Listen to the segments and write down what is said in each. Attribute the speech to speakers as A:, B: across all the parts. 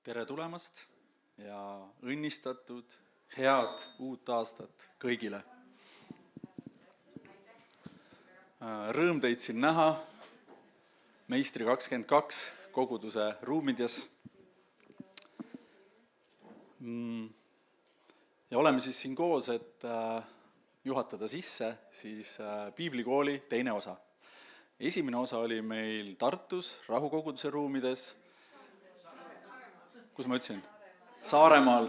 A: Tere tulemast ja õnnistatud head uut aastat kõigile. Rõõm teid siin näha Meistri 22 koguduse ruumides. Ja oleme siis siin koos, et juhatada sisse siis piiblikooli teine osa. Esimene osa oli meil Tartus rahukoguduse ruumides. Kus ma ütlesin? Saaremaal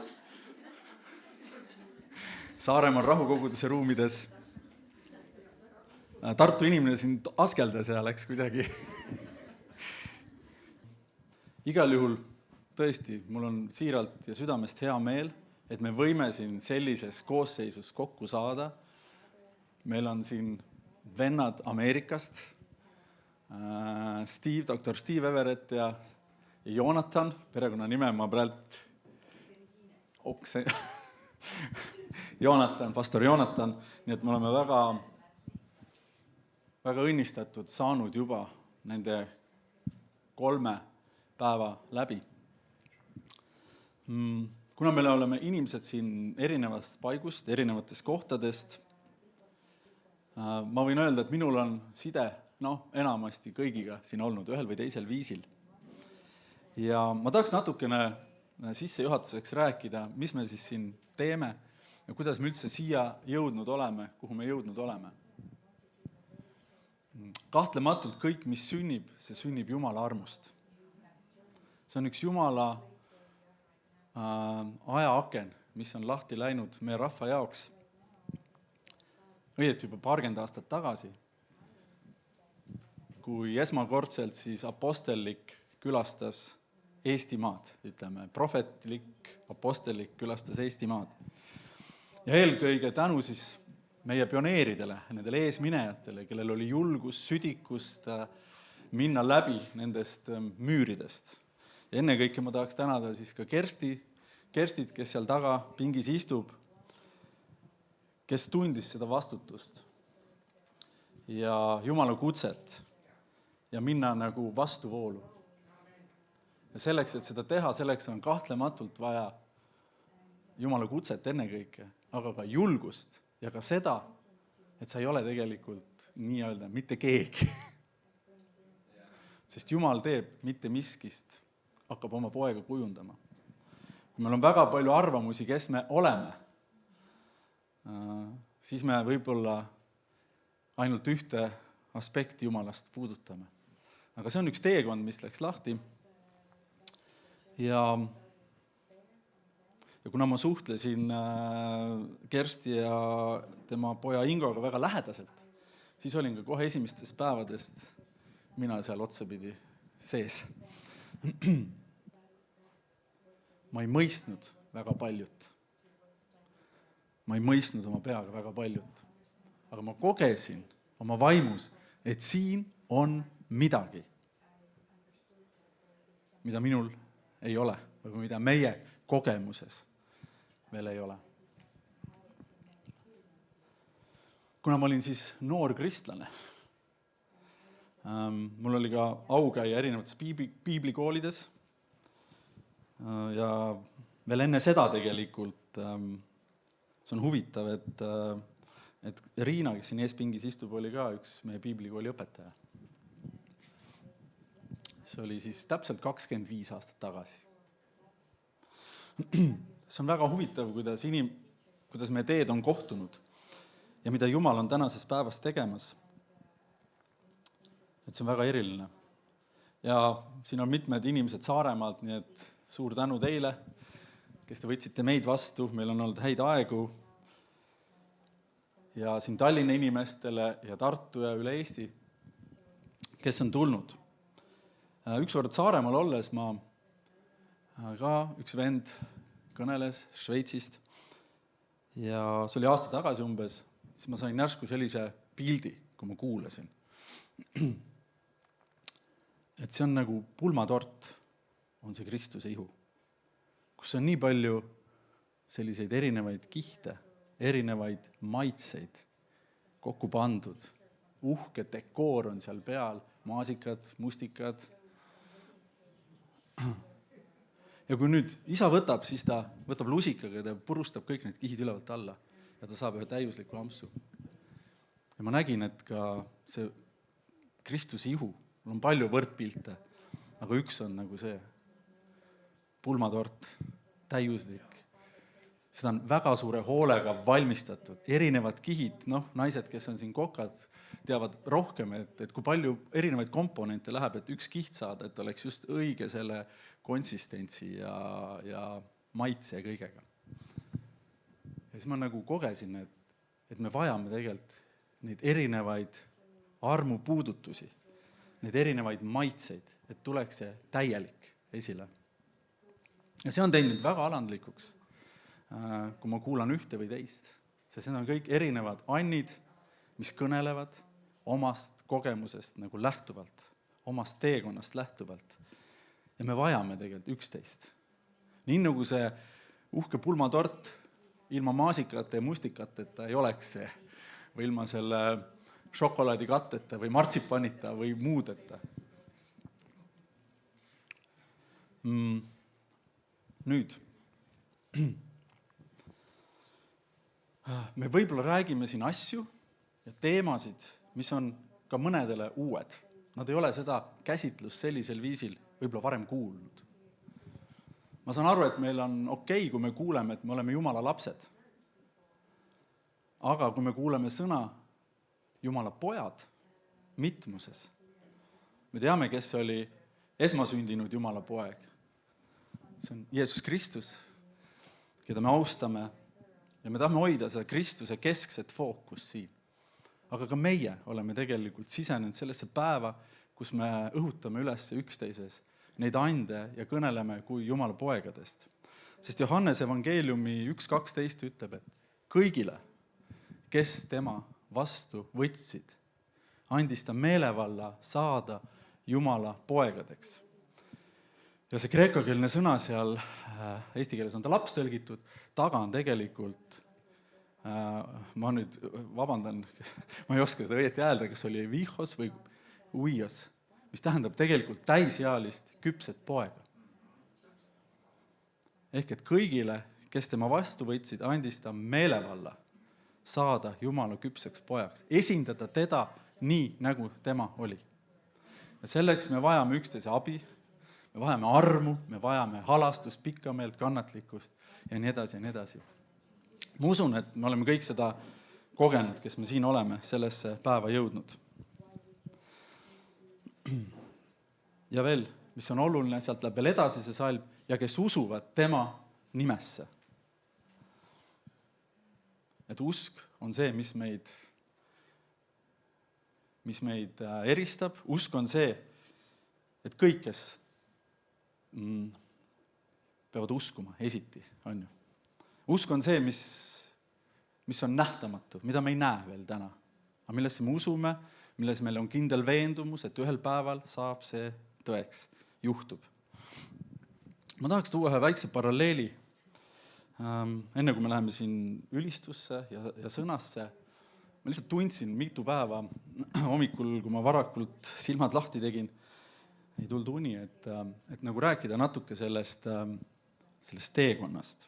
A: rahukoguduse ruumides. Tartu inimene siin askeldas ja läks kuidagi. Igal juhul tõesti, mul on siiralt ja südamest hea meel, et me võime siin sellises koosseisus kokku saada. Meil on siin vennad Ameerikast, Dr. Steve Everett ja Jonathan, perekonna nime ma praegu Jonathan, pastor Jonathan, nii et me oleme väga õnnistatud saanud juba nende 3 päeva läbi. Kuna me oleme inimesed siin erinevast paigust, erinevatest kohtadest, ma võin öelda, et minul on side enamasti kõigiga siin olnud ühel või teisel viisil. Ja ma tahaks natukene sissejuhatuseks rääkida, mis me siis siin teeme ja kuidas me üldse siia jõudnud oleme, kuhu me jõudnud oleme. Kahtlematult kõik, mis sünnib, see sünnib Jumala armust. See on üks Jumala ajaaken, mis on lahti läinud meie rahva jaoks. Õieti juba 20 aastat tagasi, kui esmakordselt siis apostellik külastas Eestimaad, ütleme, prohvetlik, apostellik külastas Eestimaad. Ja eelkõige tänu siis meie pioneeridele, nendele eesminejatele, kellel oli julgus, südikust minna läbi nendest müüridest. Ja ennekõike ma tahaks tänada siis ka Kerstit, kes seal taga pingis istub, kes tundis seda vastutust ja Jumala kutset ja minna nagu vastuvoolu. Ja selleks, et seda teha, selleks on kahtlematult vaja Jumala kutset ennekõike, aga ka julgust ja ka seda, et sa ei ole tegelikult nii-öelda mitte keegi. Sest Jumal teeb mitte miskist, hakkab oma poega kujundama. Kui meil on väga palju arvamusi, kes me oleme, siis me võib-olla ainult ühte aspekti Jumalast puudutame. Aga see on üks teekond, mis läks lahti. Ja kuna ma suhtlesin Kersti ja tema poja Ingoga väga lähedaselt, siis olin ka kohe esimestest päevadest mina seal otsapidi sees. Ma ei mõistnud väga paljut. Ma ei mõistnud oma peaga väga paljut. Aga ma kogesin oma vaimus, et siin on midagi, mida minul ei ole, või mida meie kogemuses veel ei ole. Kuna ma olin siis noor kristlane, mul oli ka au käia erinevates piiblikoolides ja veel enne seda tegelikult, see on huvitav, et Riina, kes siin eespingis istub, oli ka üks meie piiblikooli õpetaja. See oli siis täpselt 25 aastat tagasi. See on väga huvitav, kuidas meie teed on kohtunud ja mida Jumal on tänases päevas tegemas. Et see on väga eriline. Ja siin on mitmed inimesed Saaremaalt, nii et suur tänu teile, kes te võtsite meid vastu. Meil on olnud häid aegu. Ja siin Tallinna inimestele ja Tartu ja üle Eesti, kes on tulnud. Üks kord Saaremaal olles ka üks vend kõneles Šveitsist ja see oli aasta tagasi umbes, siis ma sain järsku sellise pildi, kui ma kuulasin. Et see on nagu pulmatort, on see Kristuse ihu, kus on nii palju selliseid erinevaid kihte, erinevaid maitseid kokku pandud. Uhke dekoor on seal peal, maasikad, mustikad. Ja kui nüüd isa võtab, siis ta võtab lusikaga ja ta purustab kõik need kihid ülevalt alla ja ta saab ühe täiusliku ampsu. Ja ma nägin, et ka see Kristuse ihu, mul on palju võrdpilte, aga üks on nagu see pulmatort, täiuslik. Seda on väga suure hoolega valmistatud. Erinevad kihid, naised, kes on siin kokad, teavad rohkem, et kui palju erinevaid komponente läheb, et üks kiht saada, et oleks just õige selle konsistentsi ja maitse ja kõigega. Ja siis ma nagu kogesin, et me vajame tegelikult neid erinevaid armupuudutusi, neid erinevaid maitseid, et tuleks see täielik esile. Ja see on teinud väga alandlikuks, kui ma kuulan ühte või teist. Sest need on kõik erinevad annid, mis kõnelevad omast kogemusest nagu lähtuvalt, omast teekonnast lähtuvalt. Ja me vajame tegelikult üksteist. Nii nagu see uhke pulmatort ilma maasikate ja mustikateta ei oleks see, või ilma selle šokolaadikatteta või martsipanita või muudeta. Nüüd. Me võib-olla räägime siin asju ja teemasid, mis on ka mõnedele uued. Nad ei ole seda käsitlust sellisel viisil võib-olla varem kuulnud. Ma saan aru, et meil on okei, kui me kuuleme, et me oleme Jumala lapsed. Aga kui me kuuleme sõna Jumala pojad mitmuses, me teame, kes oli esmasündinud Jumala poeg. See on Jeesus Kristus, keda me austame ja me tahame hoida seda Kristuse keskset fookus siin. Aga ka meie oleme tegelikult sisenenud sellesse päeva, kus me õhutame üles üksteises neid ande ja kõneleme kui Jumala poegadest. Sest Johannese evangeeliumi 1.12 ütleb, et kõigile, kes tema vastu võtsid, andis ta meelevalla saada Jumala poegadeks. Ja see kreekakeelne sõna seal, eesti keeles on ta laps tõlgitud, taga on tegelikult, ma nüüd vabandan, ma ei oska seda õieti öelda, kas oli vihos või uios, mis tähendab tegelikult täisealist küpset poega. Ehk et kõigile, kes tema vastu võtsid, andis ta meelevalla saada Jumala küpseks pojaks, esindada teda nii, nagu tema oli. Ja selleks me vajame üksteise abi, me vajame armu, me vajame halastust, pikkameelt, kannatlikkust ja nii edasi ja nii edasi. Ma usun, et me oleme kõik seda kogenud, kes me siin oleme sellesse päeva jõudnud. Ja veel, mis on oluline, sealt läheb veel edasi see salm, ja kes usuvad tema nimesse. Et usk on see, mis meid eristab. Usk on see, et kõik, kes peavad uskuma esiti, on ju. Usk on see, mis on nähtamatu, mida me ei näe veel täna. Aga millesse me usume, milles meil on kindel veendumus, et ühel päeval saab see tõeks, juhtub. Ma tahaks tuua ühe väikse paralleeli. Enne kui me läheme siin ülistusse ja sõnasse, ma lihtsalt tundsin mitu päeva hommikul, kui ma varakult silmad lahti tegin, ei tulnud uni, et nagu rääkida natuke sellest teekonnast.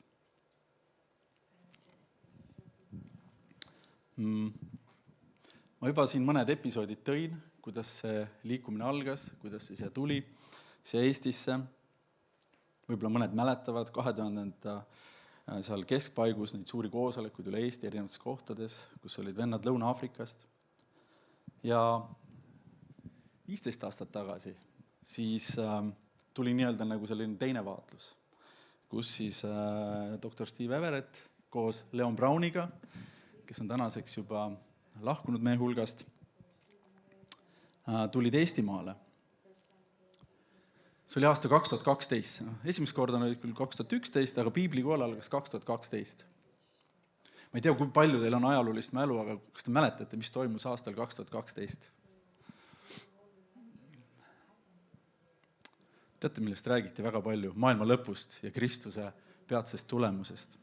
A: Ma juba siin mõned episoodid tõin, kuidas see liikumine algas, kuidas see siia tuli, siia Eestisse. Võib-olla mõned mäletavad 2000 seal keskpaigus neid suuri koosolekuid üle Eesti erinevates kohtades, kus olid vennad Lõuna-Afrikast. Ja 15 aastat tagasi siis tuli nii-öelda nagu selline teine vaatlus, kus siis doktor Steve Everett koos Leon Browniga, kes on tänaseks juba lahkunud meie hulgast, tulid Eestimaale. See oli aasta 2012. Esimest korda oli küll 2011, aga piiblikool algas 2012. Ma ei tea, kui palju teil on ajaloolist mälu, aga kas te mäletate, mis toimus aastal 2012? Teate, millest räägiti väga palju? Maailma lõpust ja Kristuse peatsest tulemusest.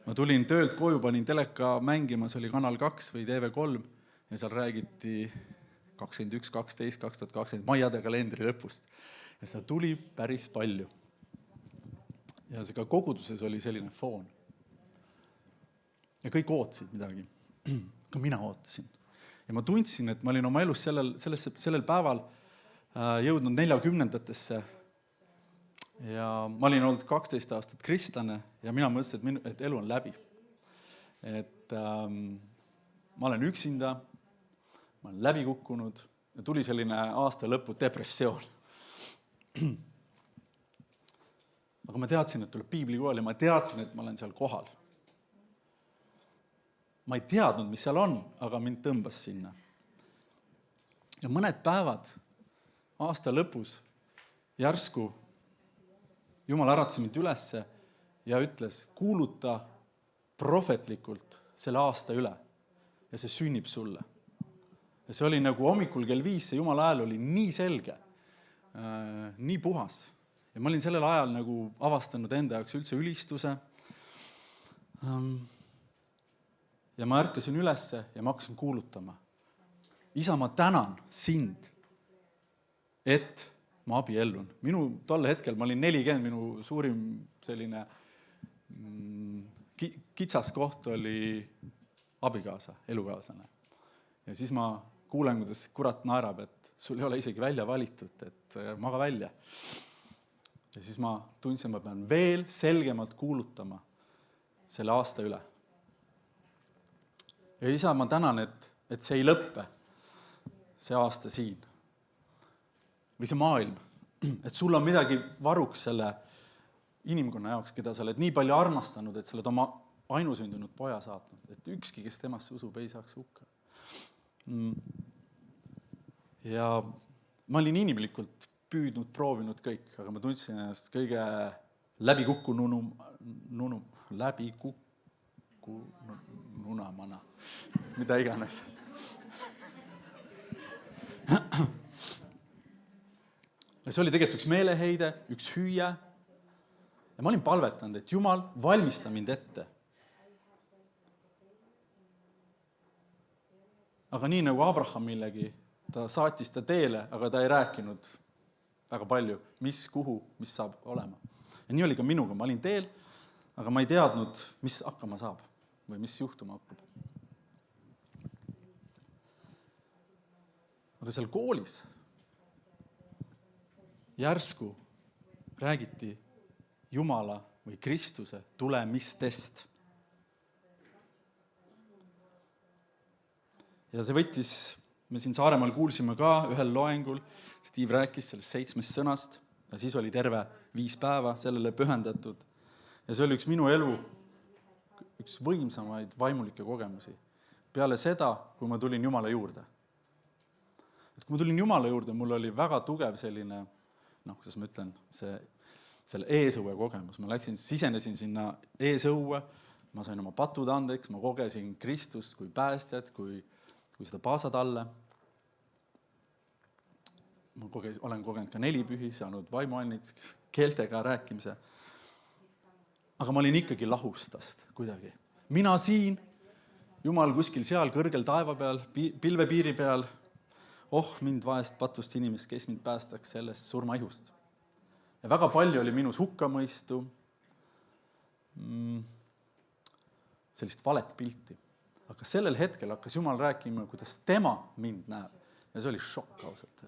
A: Ma tulin töölt koju, panin teleka mängima, see oli Kanal 2 või TV3 ja seal räägiti 21, 12, 2020 Maiade kalendri lõpust. Ja seda tuli päris palju. ja see ka koguduses oli selline foon. Ja kõik ootasid midagi. Ka mina ootasin. Ja ma tundsin, et ma olin oma elus sellel päeval jõudnud 40-ndatesse ja ma olin olnud 12 aastat kristlane ja mina mõtlesin, et elu on läbi. Et ma olen üksinda, ma olen läbi kukkunud ja tuli selline aasta lõpu depressioon. Aga ma teadsin, et tuleb piiblikool ja ma teadsin, et ma olen seal kohal. Ma ei teadnud, mis seal on, aga mind tõmbas sinna. Ja mõned päevad aasta lõpus järsku Jumal äratas mind ülesse ja ütles, kuuluta prohvetlikult selle aasta üle ja see sünnib sulle. Ja see oli nagu hommikul kell 5, see Jumala hääl oli nii selge, nii puhas. Ja ma olin sellel ajal nagu avastanud enda jaoks üldse ülistuse. Ja ma ärkasin ülesse ja ma hakkasin kuulutama. Isa, ma tänan sind, et ma abiellun. Tol hetkel ma olin 40, minu suurim selline kitsas koht oli abikaasa, elukaaslane. Ja siis ma kuulen, kuidas kurat naerab, et sul ei ole isegi välja valitud, et maga välja. Ja siis ma tundsin, ma pean veel selgemalt kuulutama selle aasta üle. Ja isa, ma tänan, et see ei lõppe, see aasta siin. Või see maailm, et sul on midagi varuks selle inimkonna jaoks, keda sa oled nii palju armastanud, et sa oled oma ainusündinud poja saatnud, et ükski, kes temasse usub, ei saaks hukka. Ja ma olin inimlikult püüdnud, proovinud kõik, aga ma tundsin ennast kõige nunamana, mida iganes. Ja see oli tegelikult üks meeleheide, üks hüüe. Ja ma olin palvetanud, et Jumal, valmista mind ette. Aga nii nagu Abrahamillegi, ta saatis ta teele, aga ta ei rääkinud väga palju, mis, kuhu, mis saab olema. Ja nii oli ka minuga, ma olin teel, aga ma ei teadnud, mis hakkama saab või mis juhtuma hakkab. Aga seal koolis järsku räägiti Jumala või Kristuse tulemistest. Ja see võttis, me siin Saaremaal kuulsime ka ühel loengul, Steve rääkis sellest 7 sõnast ja siis oli terve 5 päeva sellele pühendatud. Ja see oli üks minu elu, üks võimsamaid vaimulikke kogemusi. Peale seda, kui ma tulin Jumala juurde. Et kui ma tulin Jumala juurde, mul oli väga tugev selline kuidas ma ütlen, selle eesõue kogemus. Ma sisenesin sinna eesõue, ma sain oma patud andeks, ma kogesin Kristust kui päästjat, kui seda paasatalle. Ma olen kogenud ka 4 pühi, saanud vaimuannid, keeltega rääkimise. Aga ma olin ikkagi lahustast kuidagi. Mina siin, Jumal kuskil seal kõrgel taeva peal, pilvepiiri peal, mind vaest patust inimest, kes mind päästaks sellest surmaihust. Ja väga palju oli minus hukkamõistu, sellist valet pilti. Aga sellel hetkel hakkas Jumal rääkima, kuidas tema mind näeb. Ja see oli šokk ausalt.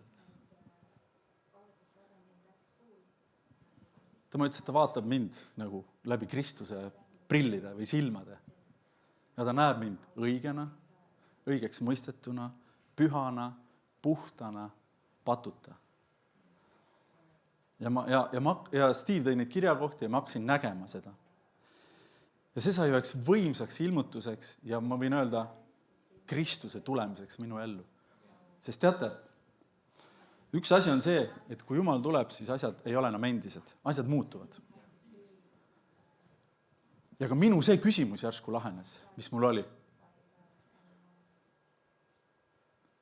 A: Ta ütles, et ta vaatab mind nagu läbi Kristuse prillide või silmade. Ja ta näeb mind õigena, õigeks mõistetuna, pühana, puhtana, patuta. Ja Steve tõi neid kirjakohti ja ma hakkasin nägema seda. Ja see sai üheks võimsaks ilmutuseks ja ma võin öelda Kristuse tulemiseks minu ellu. Sest teate, üks asi on see, et kui Jumal tuleb, siis asjad ei ole enam endised, asjad muutuvad. Ja ka minu see küsimus järsku lahenes, mis mul oli.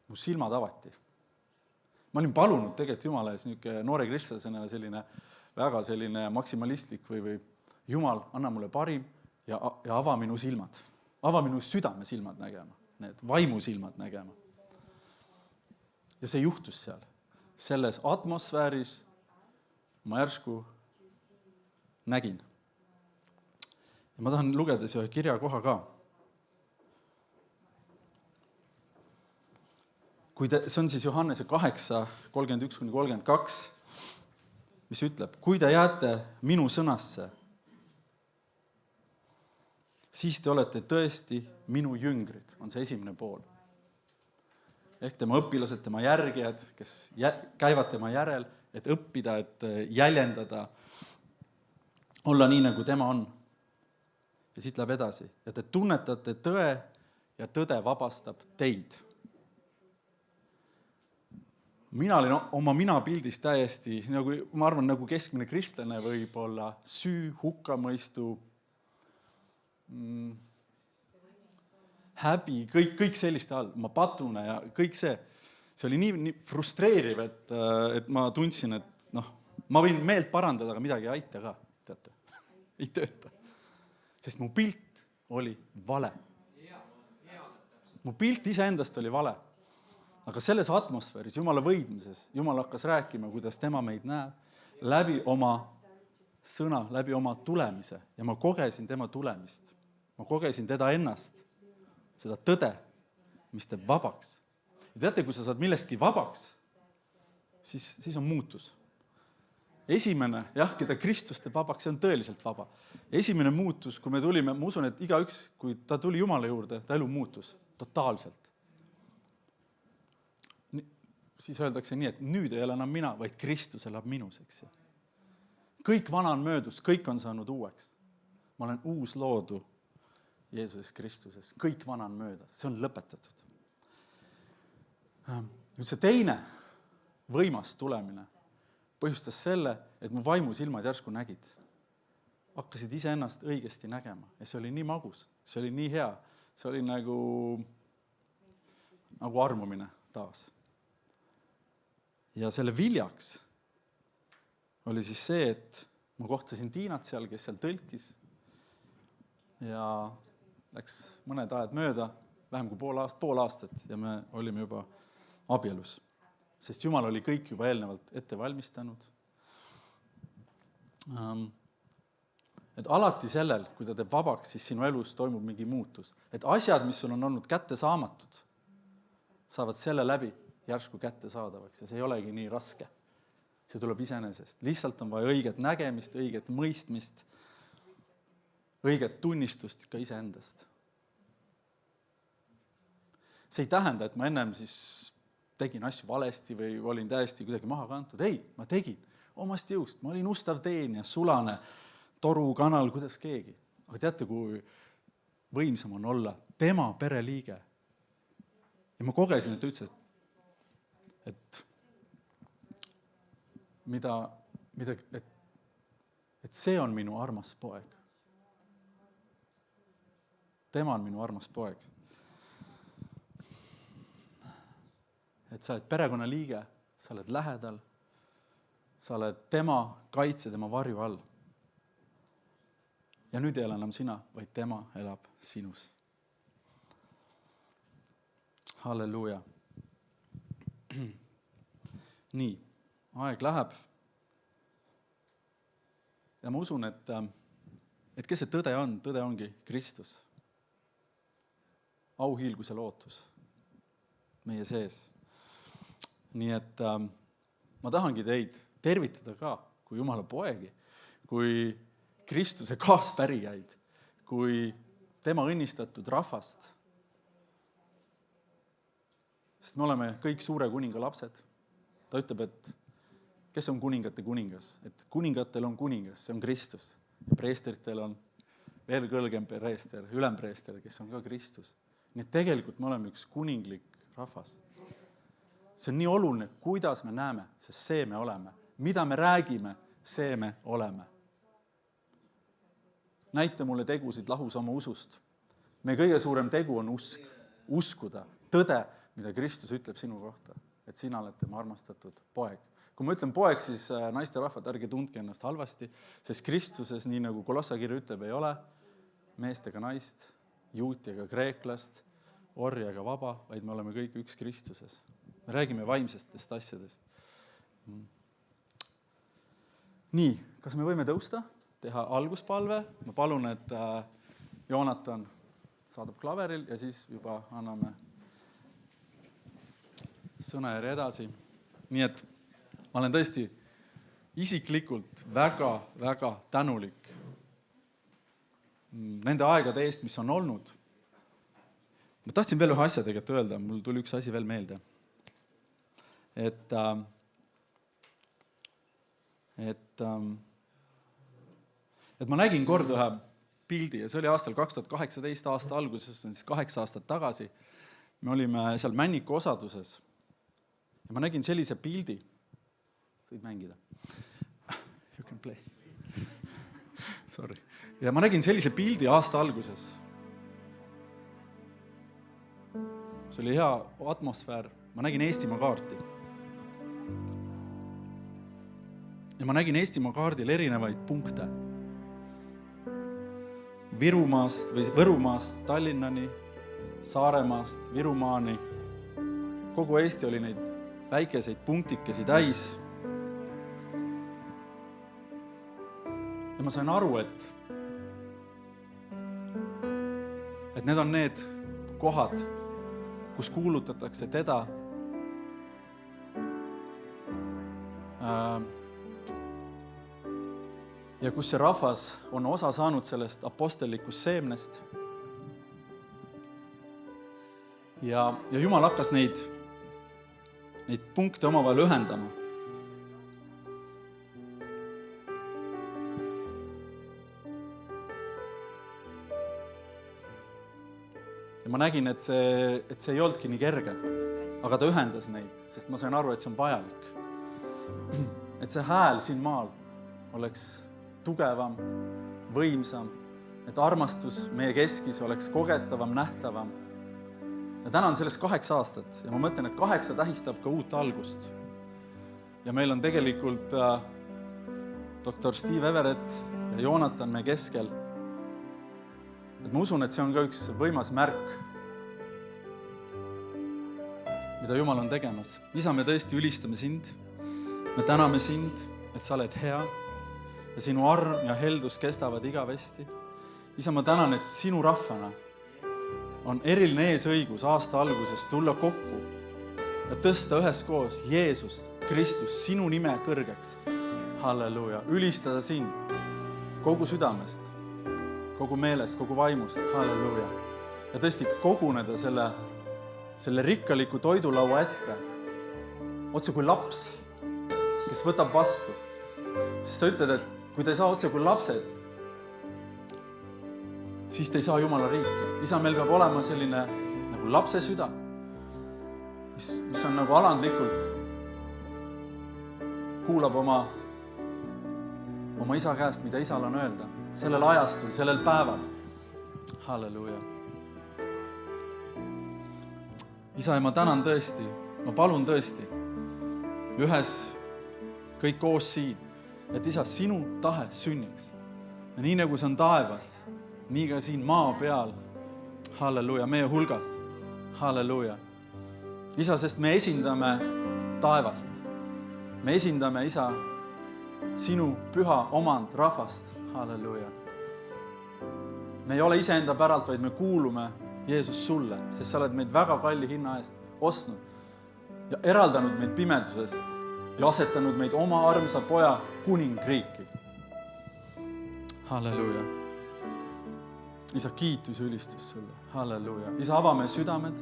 A: Mu silmad avati. Ma olin palunud tegelikult Jumala ees noore kristlasena väga selline maksimalistlik või Jumal, anna mulle parim ja ava minu silmad. Ava minu südame silmad nägema, need vaimu silmad nägema. Ja see juhtus seal. Selles atmosfääris ma järsku nägin Ja ma tahan lugeda ühe kirjakoha ka. See on siis Johannese 8:31-32, mis ütleb, kui te jääte minu sõnasse, siis te olete tõesti minu jüngrid, on see esimene pool. Ehk tema õpilased, tema järgijad, kes käivad tema järel, et õppida, et jäljendada, olla nii, nagu tema on. Ja siit läheb edasi, ja te tunnetate tõe ja tõde vabastab teid. Mina olin oma minapildis täiesti, nagu, ma arvan, nagu keskmine kristlane võib-olla süü, hukkamõistu, häbi, kõik selliste all, ma patune ja kõik see. See oli nii frustreeriv, et ma tundsin, et ma võin meelt parandada, aga midagi ei aita ka, teate, ei tööta. Sest mu pilt oli vale. Mu pilt iseendast oli vale. Aga selles atmosfääris, Jumala võidmises, Jumal hakkas rääkima, kuidas tema meid näeb, läbi oma sõna, läbi oma tulemise. Ja ma kogesin tema tulemist. Ma kogesin teda ennast, seda tõde, mis teeb vabaks. Ja teate, kui sa saad millestki vabaks, siis on muutus. Esimene, keda Kristus teeb vabaks, see on tõeliselt vaba. Esimene muutus, kui me tulime, ma usun, et igaüks, kui ta tuli Jumala juurde, ta elu muutus totaalselt. Siis öeldakse nii, et nüüd ei ole enam mina, vaid Kristus elab minus, eks. Kõik vana on möödus, kõik on saanud uueks. Ma olen uus loodu Jeesuses Kristuses. Kõik vana on möödas, see on lõpetatud. Nüüd see teine võimas tulemine põhjustas selle, et mu vaimusilmad järsku nägid. Hakkasid iseennast õigesti nägema ja see oli nii magus, see oli nii hea, see oli nagu armumine taas. Ja selle viljaks oli siis see, et ma kohtasin Tiinat seal, kes seal tõlkis ja läks mõned ajad mööda, vähem kui pool aastat ja me olime juba abielus. Sest Jumal oli kõik juba eelnevalt ette valmistanud. Et alati sellel, kui ta teeb vabaks, siis sinu elus toimub mingi muutus. Et asjad, mis sul on olnud kätte saamatud, saavad selle läbi järsku kätte saadavaks ja see ei olegi nii raske. See tuleb iseenesest. Lihtsalt on vaja õiget nägemist, õiget mõistmist, õiget tunnistust ka iseendast. See ei tähenda, et ma ennem siis tegin asju valesti või olin täiesti kuidagi maha kantud. Ei, ma tegin omast jõust. Ma olin ustav teenija, sulane, toru, kanal, kuidas keegi. Aga teate, kui võimsam on olla tema pereliige. Ja ma kogesin, et ta ütles, et see on minu armas poeg. Tema on minu armas poeg. Et sa oled perekonna liige, sa oled lähedal, sa oled tema kaitse, tema varju all. Ja nüüd ei ole enam sina, vaid tema elab sinus. Halleluuja. Nii, aeg läheb. Ja ma usun, et kes see tõde on? Tõde ongi Kristus. Auhiilguse lootus meie sees. Nii et ma tahangi teid tervitada ka kui Jumala poegi, kui Kristuse kaaspärijaid, kui tema õnnistatud rahvast. Sest me oleme kõik suure kuninga lapsed. Ta ütleb, et kes on kuningate kuningas? Et kuningatel on kuningas, see on Kristus. Ja preesteritel on veel kõrgem preester, ülempreester, kes on ka Kristus. Nii et tegelikult me oleme üks kuninglik rahvas. See on nii oluline, kuidas me näeme, sest see me oleme. Mida me räägime, see me oleme. Näita mulle tegusid lahus oma usust. Meie kõige suurem tegu on usk. Uskuda, tõde, mida Kristus ütleb sinu kohta, et sina oled tema armastatud poeg. Kui ma ütlen poeg, siis naiste rahvad, ärge tundke ennast halvasti, sest Kristuses, nii nagu Kolossakiri ütleb, ei ole meest ega naist, juuti ega kreeklast, orja ega vaba, vaid me oleme kõik üks Kristuses. Me räägime vaimsestest asjadest. Nii, kas me võime tõusta? teha alguspalve. Ma palun, et Joonatan saadab klaveril ja siis juba anname sõnajärje edasi. Nii et ma olen tõesti isiklikult väga tänulik nende aegade eest, mis on olnud. Ma tahtsin veel ühe asja tegelikult öelda, mul tuli üks asi veel meelde. Et ma nägin kord ühe pildi ja see oli aastal 2018 aasta alguses, see on siis 8 aastat tagasi. Me olime seal Männiku osaduses ja ma nägin sellise pildi. Võid mängida? You can play. Sorry. Ja ma nägin sellise pildi aasta alguses. See oli hea atmosfäär. Ma nägin Eestimaa kaarti. Ja ma nägin Eestimaa kaardil erinevaid punkte. Virumaast või Võrumaast Tallinnani, Saaremaast Virumaani. Kogu Eesti oli neid väikeseid punktikesi täis. Ja ma sain aru, et need on need kohad, kus kuulutatakse teda ja kus see rahvas on osa saanud sellest apostellikust seemnest. Ja Jumal hakkas neid punkte omavahel ühendama. Ja ma nägin, et see ei olnudki nii kerge, aga ta ühendas neid, sest ma sain aru, et see on vajalik. Et see hääl siin maal oleks tugevam, võimsam, et armastus meie keskis oleks kogetavam, nähtavam. Ja täna on sellest 8 aastat ja ma mõtlen, et 8 tähistab ka uut algust. Ja meil on tegelikult doktor Steve Everett ja Joonatan meie keskel. Et ma usun, et see on ka üks võimas märk, mida Jumal on tegemas. Isa, me tõesti ülistame sind, me täname sind, et sa oled hea ja sinu arm ja heldus kestavad igavesti. Isa, ma tänan, et sinu rahvana on eriline eesõigus aasta alguses tulla kokku ja tõsta üheskoos Jeesus Kristus sinu nime kõrgeks. Halleluuja. Ülistada sind kogu südamest, kogu meelest, kogu vaimust. Halleluuja. Ja tõesti koguneda selle rikkaliku toidulaua ette, otse kui laps, kes võtab vastu. Sest sa ütled, et kui te ei saa otse kui lapsed, siis te ei saa Jumala riiki. Isa, meil peab olema selline nagu lapse süda, mis on nagu alandlikult, kuulab oma isa käest, mida isal on öelda, sellel ajastul, sellel päeval. Halleluuja. Isa, ja ma tänan tõesti, ma palun tõesti, ühes kõik koos siin, et isa, sinu tahe sünniks. Ja nii nagu see on taevas, nii ka siin maa peal. Halleluuja, meie hulgas. Halleluuja. Isa, sest me esindame taevast. Me esindame, isa, sinu püha omand rahvast. Halleluuja. Me ei ole iseenda päralt, vaid me kuulume, Jeesus, sulle, sest sa oled meid väga kalli hinna eest ostnud ja eraldanud meid pimedusest ja asetanud meid oma armsa poja kuningriiki. Halleluuja. Isa, kiitus ja ülistus sulle. Halleluuja. Isa, avame südamed.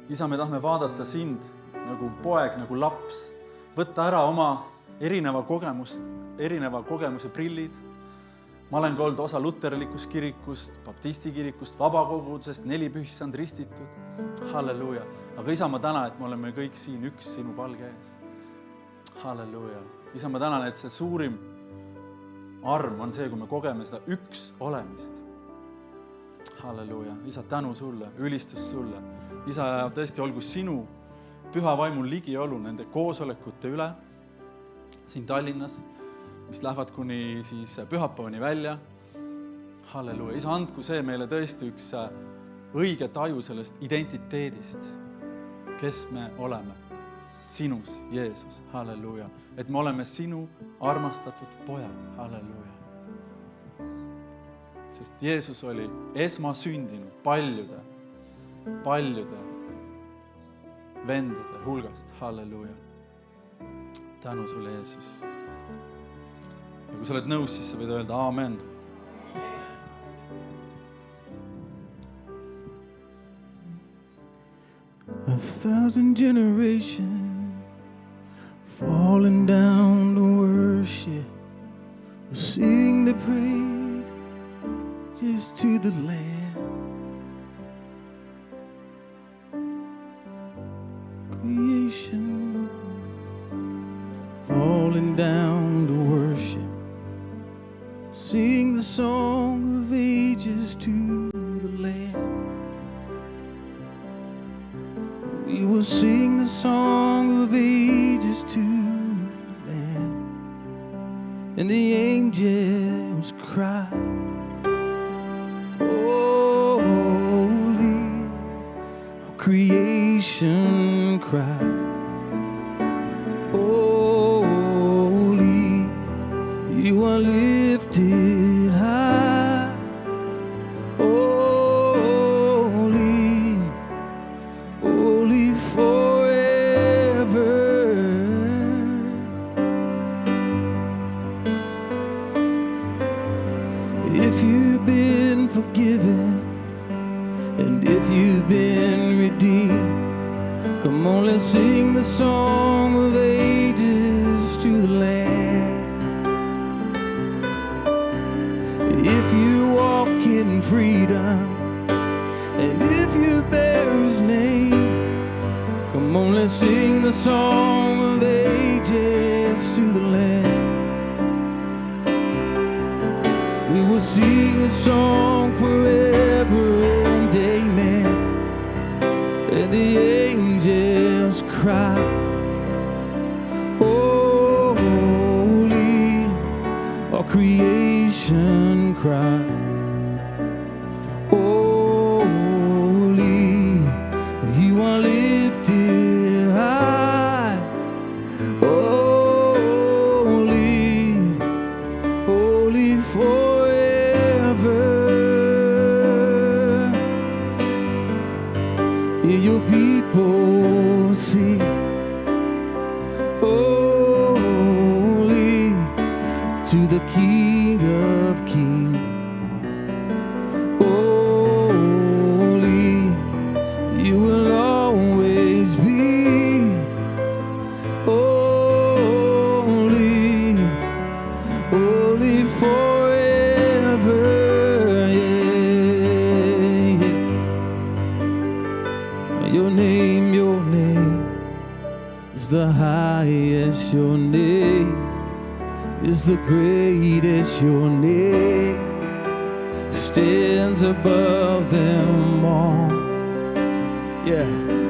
A: Isa, me tahame vaadata sind nagu poeg, nagu laps. Võtta ära oma erineva kogemuse prillid. Ma olen ka olnud osa luterlikust kirikust, baptisti kirikust, vabakogudusest, 4 pühissand ristitud. Halleluuja. Aga isa, ma tänan, et me oleme kõik siin üks sinu palge ees. Halleluuja. Isa, ma tänan, et see suurim arm on see, kui me kogeme seda üks olemist. Halleluuja. Isa, tänu sulle, ülistus sulle. Isa, tõesti olgu sinu püha vaimul ligiolu nende koosolekute üle siin Tallinnas, mis lähevad kuni siis pühapäevani välja. Halleluuja. Isa, andku see meile tõesti üks õige taju sellest identiteedist, kes me oleme. sinus, Jeesus, halleluuja. Et me oleme sinu armastatud pojad, halleluuja. Sest Jeesus oli esmasündinu paljude vendade hulgast, halleluuja. Tänu sulle, Jeesus. Ja kui sa oled nõus, siis sa võid öelda aamen.
B: A thousand generations falling down to worship, will sing the praise just to the Lamb. Creation falling down to worship, sing the song of ages to the Lamb. We will sing the song of ages to the Lamb, and the angels cry, holy. All creation cry, holy. You are lifted high, holy, holy forever. If you've been forgiven and if you've been redeemed, come on, let's sing the song of ages to the Lamb. If you walk in freedom and if you bear His name, come on, let's sing the song of ages to the Lamb. We will sing a song forever and amen, and the angels cry, holy. All creation cry, holy. You are lifted high, holy, holy forever. Hear your people sing, holy to the King of Kings. Holy, you will always be. Holy, holy forever. Yeah, yeah. Your name is the highest. Your name is the greatest. Your name stands above them all. Yeah,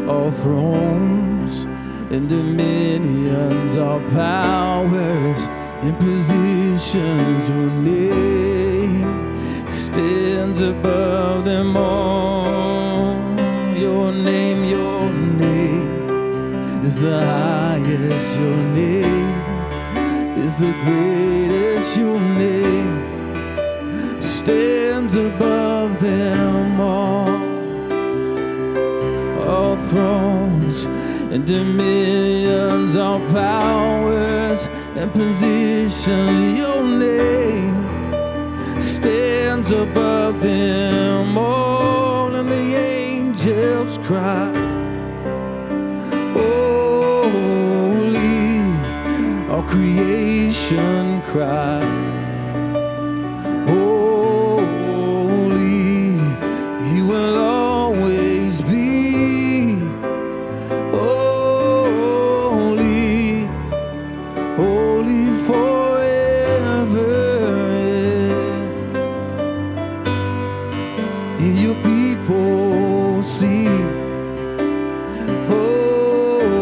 B: all thrones and dominions, all powers and positions. Your name stands above them all. Your name is the highest. Your name is the greatest. Your name stands above them all. All thrones and dominions, all powers and positions. Your name stands above them all, and the angels cry, holy. All creation cry, holy. You will always be. Holy, holy forever. Hear your people sing, holy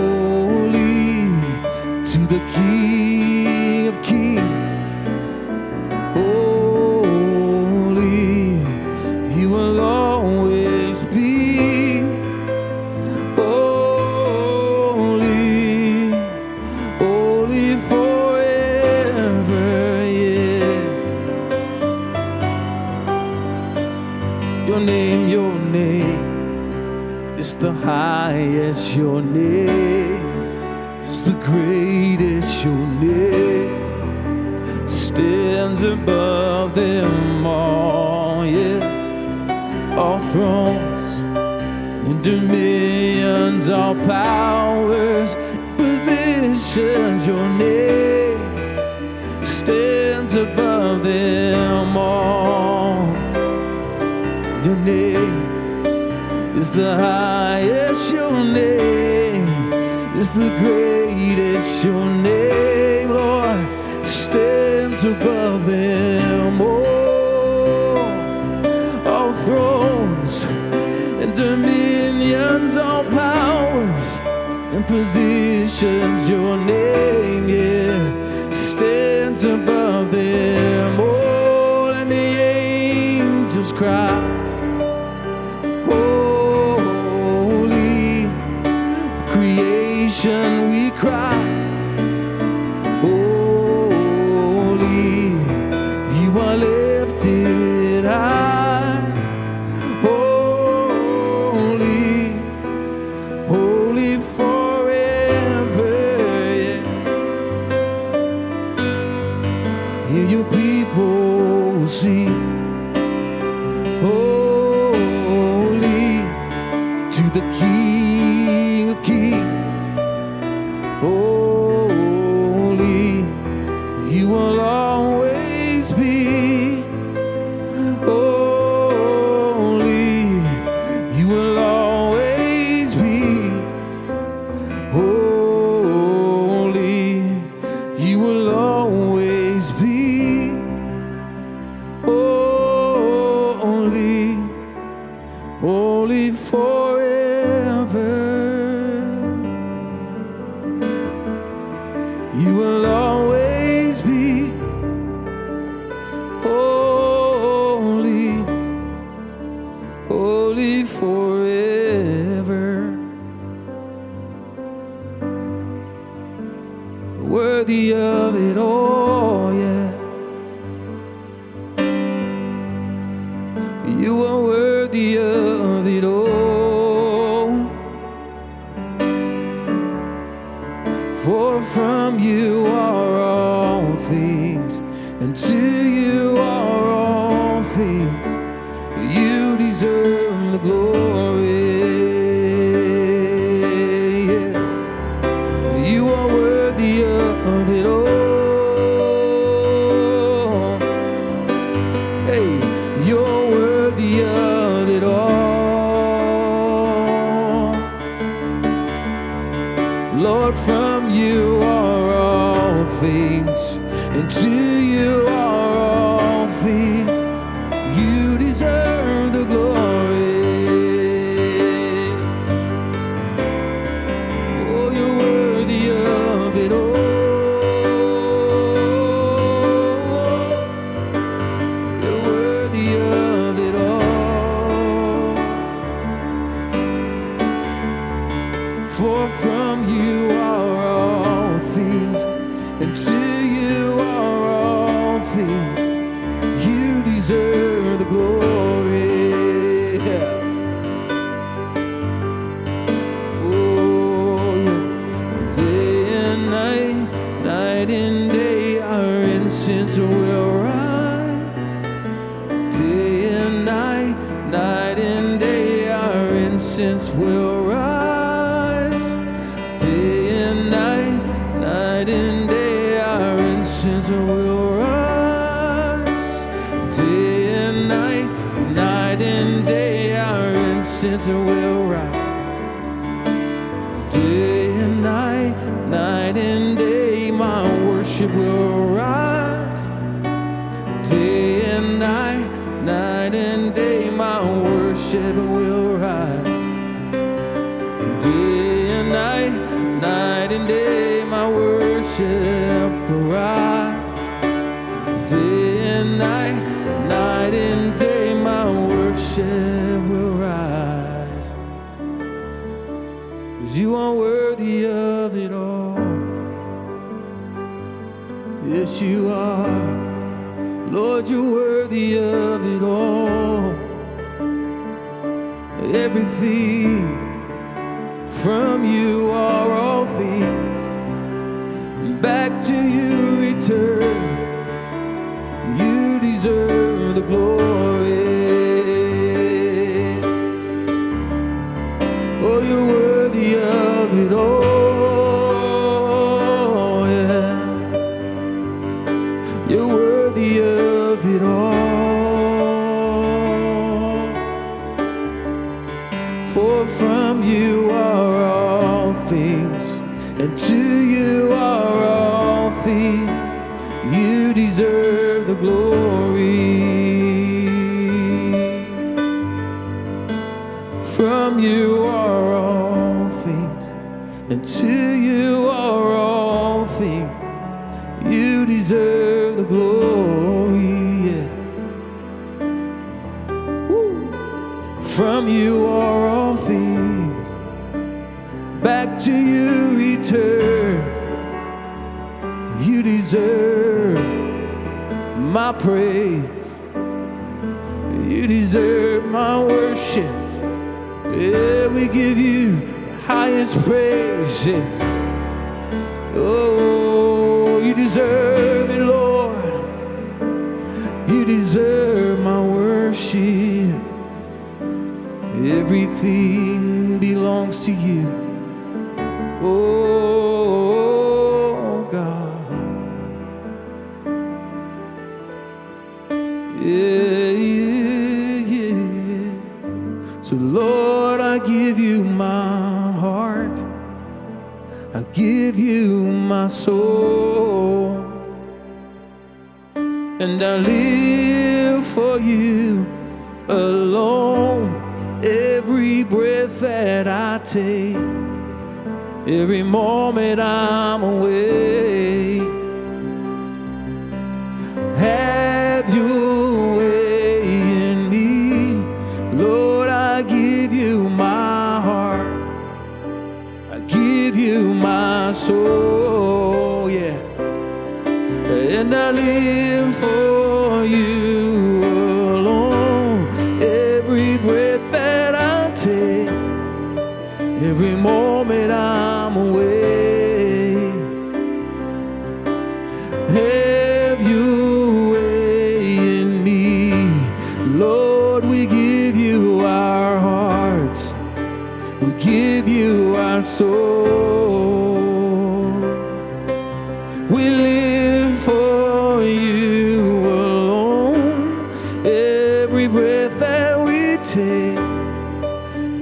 B: to the King of Kings. Holy, you will always be. Holy, Your name is the highest. Your name is the greatest. Your name stands above them all, yeah. All thrones and dominions, all powers, positions. Your name stands above them all. Your name is the highest. Your name is the greatest. Your name, Lord, stands above them all thrones and dominions, all powers and positions. Your name, yeah, stands above them all. And the angels cry, holy. Creation we cry, you are lifted high, holy, holy forever, yeah. Hear your people sing, holy to the King of Kings, holy, you will always be. Holy, you will always be. Holy, you will always be. Holy, holy forever. You will always be. Holy, holy forever. Worthy of it all, yeah. You are worthy of it all. For from you are all things, and to you are all things. You deserve the glory. Yeah. You are worthy of it all. Hey, you're worthy of it all. Lord, from you are all things, and to you are all things. You deserve the glory. Oh, you're worthy of it all. You're worthy of it all. For from you are all things, and to you are all things. You deserve the glory. Oh, yeah. Day and night, night and day, our incense will rise. Day and night, night and day, our incense will rise. Day and night, night and day, our incense will rise. Day and night, night and day, our incense will rise. Day and night, night and day, my worship will rise. Day and night, night and day, my worship will rise. Day and night, night and day, my worship will rise. Day and night, night and day, my worship will rise. 'Cause you are worthy of it all. Yes, you are. Lord, you're worthy of it all. everything. From you are all things, and back to you return. You deserve the glory. Oh, you're worthy of it all, yeah. You're worthy of it all. For from you are all things, and to you are all things. You deserve the glory. From you are all things, and to you are all things. You deserve the glory. Yeah. Woo. From you are all things, back to you return. You deserve my praise. You deserve my worship. Yeah, we give you highest praise. Yeah. Oh, you deserve it, Lord. You deserve my worship. Everything belongs to you. Oh, God. Yeah, yeah, yeah. So, Lord, I give you my heart. I give you my soul. And I live for you alone. Every breath that I take, every moment I'm awake. Have your way in me, Lord. I give you my heart. I give you my soul, yeah. And I live for you alone. Every breath that I take, every moment I'm away. Have your way in me, Lord. We give you our hearts. We give you our soul. We live for you alone. Every breath that we take,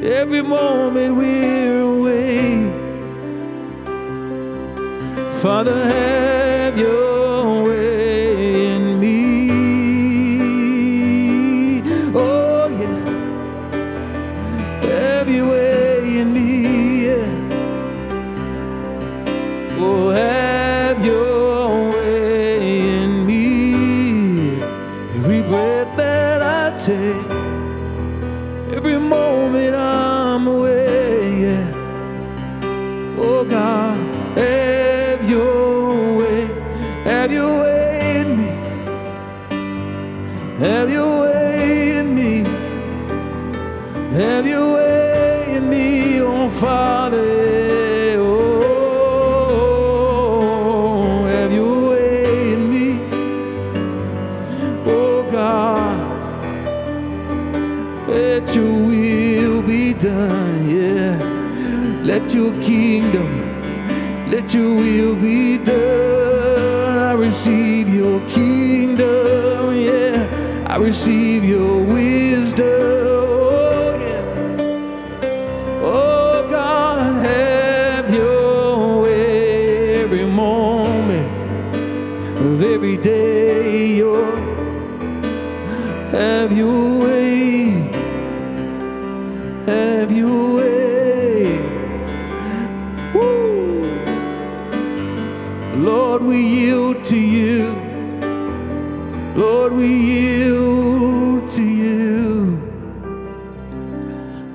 B: every moment we're away. Father, have your way in me. Oh, yeah. Have your way in me, yeah. Oh, have your way in me. Every breath that I take, every moment I'm away, yeah. Oh, God, have your way. Have your way in me. Have your way in me. Have your way in me, oh Father. Oh, have your way in me, oh God. Let your will be done, yeah. Let your kingdom, let your will be done. I receive your kingdom, yeah. I receive your wisdom, oh yeah. Oh God, have your way every moment of every day, Lord. Have your way, have your way. Woo. Lord, we yield to you. Lord, we yield to you.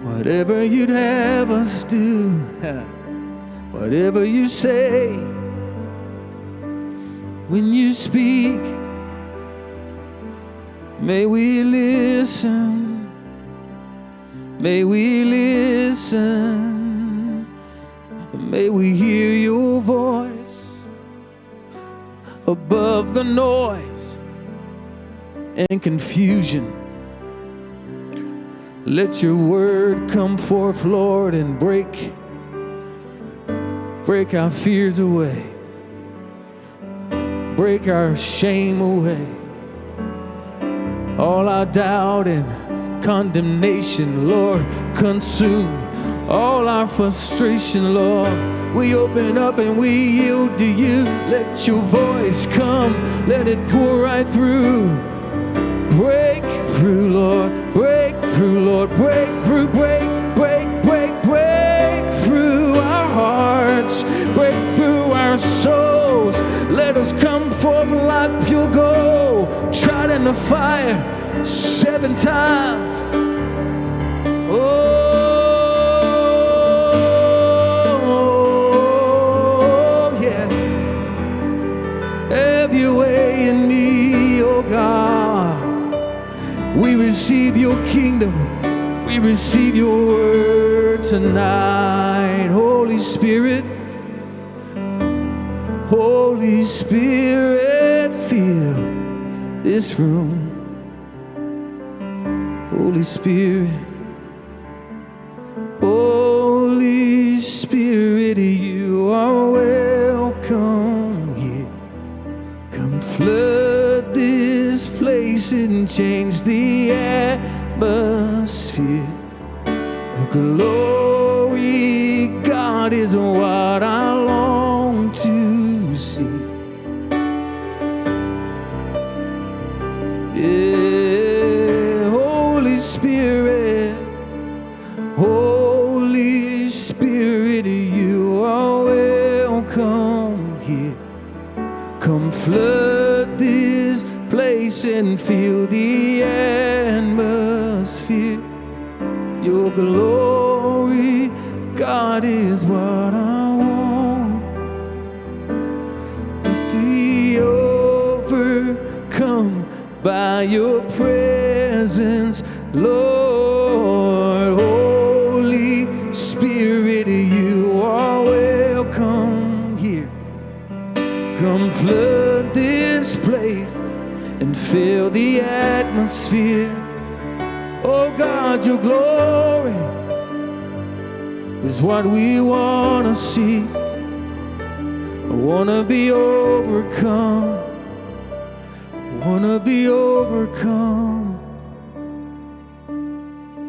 B: Whatever you'd have us do, whatever you say, when you speak, may we listen, May we listen, may we hear your voice above the noise and confusion. Let your word come forth, Lord, and break our fears away. Break our shame away. All our doubt and condemnation, Lord, consume all our frustration, Lord. We open up and we yield to you. Let your voice come, let it pour right through. Break through, Lord, break through, Lord, break through, break through our hearts, break through our souls. Let us come forth like pure gold, tried in the fire 7 times. Oh, yeah. Have your way in me, oh God. We receive your kingdom. We receive your word tonight. Holy Spirit, Holy Spirit, fill this room. Holy Spirit, Holy Spirit, you are welcome here. Come flood this place and change the atmosphere. Your glory, God, is what I long to see. Yeah, Holy Spirit, Holy Spirit, you are welcome here. Come flood this place and fill the atmosphere. Your glory, God, is what I want. Let's be overcome by your presence, Lord. Holy Spirit, you are welcome here. Come flood this place and fill the atmosphere. Oh God, your glory is what we want to see. I want to be overcome. I want to be overcome.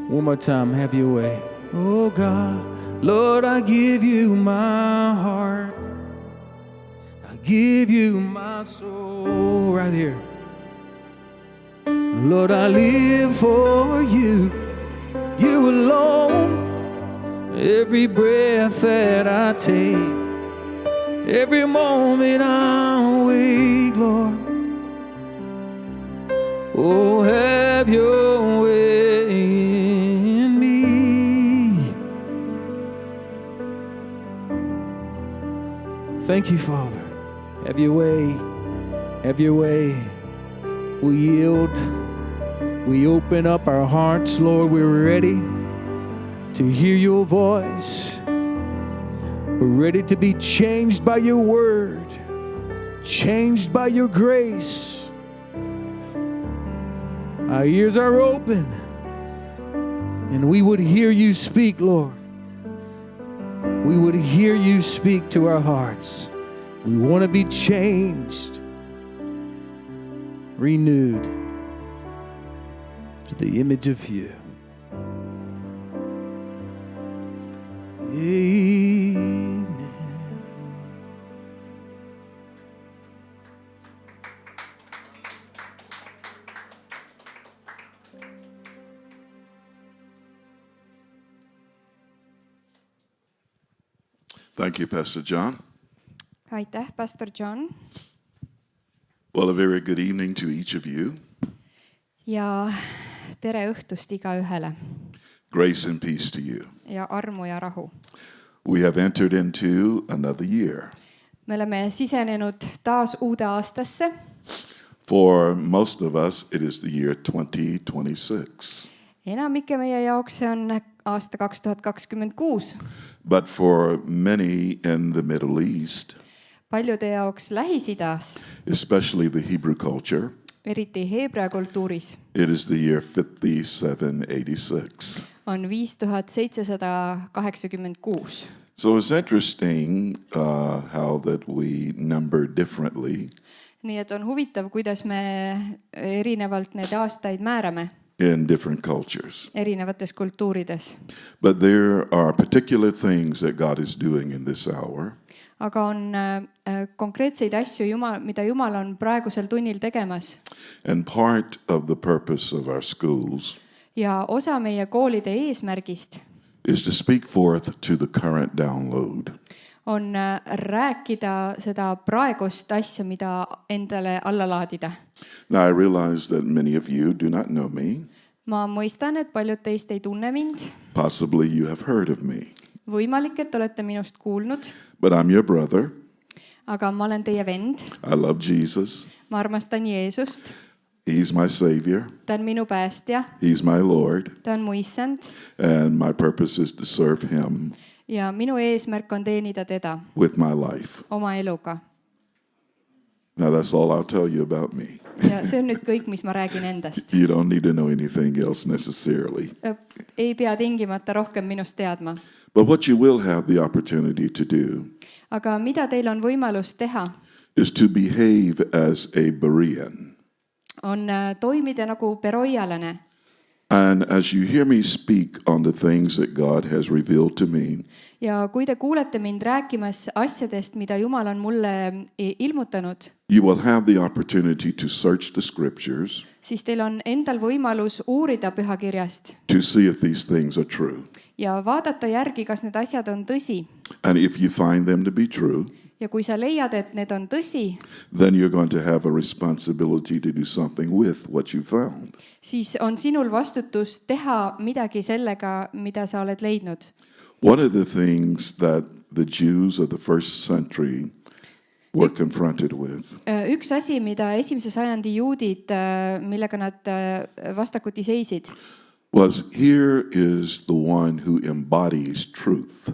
B: One more time, have your way. Oh God, Lord, I give you my heart. I give you my soul right here. Lord, I live for you, you alone. Every breath that I take, every moment I'm awake, Lord. Oh, have your way in me. Thank you, Father. Have your way. Have your way. We yield. We open up our hearts, Lord. We're ready to hear your voice. We're ready to be changed by your word, changed by your grace. Our ears are open, and we would hear you speak, Lord. We would hear you speak to our hearts. We want to be changed, renewed to the image of you. Amen.
C: Thank you, Pastor John.
D: Aitäh, Pastor John.
C: Well, a very good evening to each of you.
D: Ja tere õhtust igaühele.
C: Grace and peace to you.
D: Ja armu ja rahu.
C: We have entered into another year.
D: Me oleme sisenenud taas uude aastasse.
C: For most of us, it is the year 2026.
D: enamike meie jaoks see on aasta 2026.
C: But for many in the Middle East,
D: Paljude jaoks Lähis-Idas,
C: especially the Hebrew culture,
D: eriti heebrea kultuuris,
C: it is the year 5786.
D: on 5786.
C: So it's interesting how that we number differently
D: Nii et on huvitav, kuidas me erinevalt need aastaid määrame
C: in different cultures.
D: erinevates kultuurides.
C: But there are particular things that God is doing in this hour.
D: Aga on konkreetseid asju, mida Jumal on praegusel tunnil tegemas.
C: And part of the purpose of our schools
D: Ja osa meie koolide eesmärgist
C: is to speak forth to the current download.
D: on rääkida seda praegust asja, mida endale alla laadida.
C: Now, I realize that many of you do not know me.
D: Ma mõistan, et paljud teist ei tunne mind.
C: Possibly you have heard of me.
D: Võimalik, et olete minust kuulnud,
C: But I'm your brother.
D: aga ma olen teie vend.
C: I love Jesus.
D: Ma armastan Jeesust.
C: He's my Savior.
D: Ta on minu päästja.
C: He's my Lord.
D: Ta on mu issand.
C: And my purpose is to serve Him
D: Ja minu eesmärk on teenida teda
C: with my life.
D: oma eluga.
C: Now, that's all I'll tell you about me.
D: Ja see on nüüd kõik, mis ma räägin endast.
C: You don't need to know anything else necessarily.
D: Ei pea tingimata rohkem minust teadma.
C: But what you will have the opportunity to do
D: Aga mida teil on võimalus teha,
C: is to behave as a Berean.
D: on toimida nagu beroialane.
C: And as you hear me speak on the things that God has revealed to me,
D: Ja kui te kuulete mind rääkimas asjadest, mida Jumal on mulle ilmutanud,
C: you will have the opportunity to search the scriptures
D: siis teil on endal võimalus uurida pühakirjast
C: to see if these things are true.
D: ja vaadata järgi, kas need asjad on tõsi.
C: And if you find them to be true,
D: Ja kui sa leiad, et need on tõsi,
C: then you're going to have a responsibility to do something with what you found.
D: siis on sinul vastutus teha midagi sellega, mida sa oled leidnud.
C: One of the things that the Jews of the first century were confronted with
D: Üks asi, mida esimese sajandi juudid, millega nad vastakuti seisid,
C: was here is the one who embodies truth.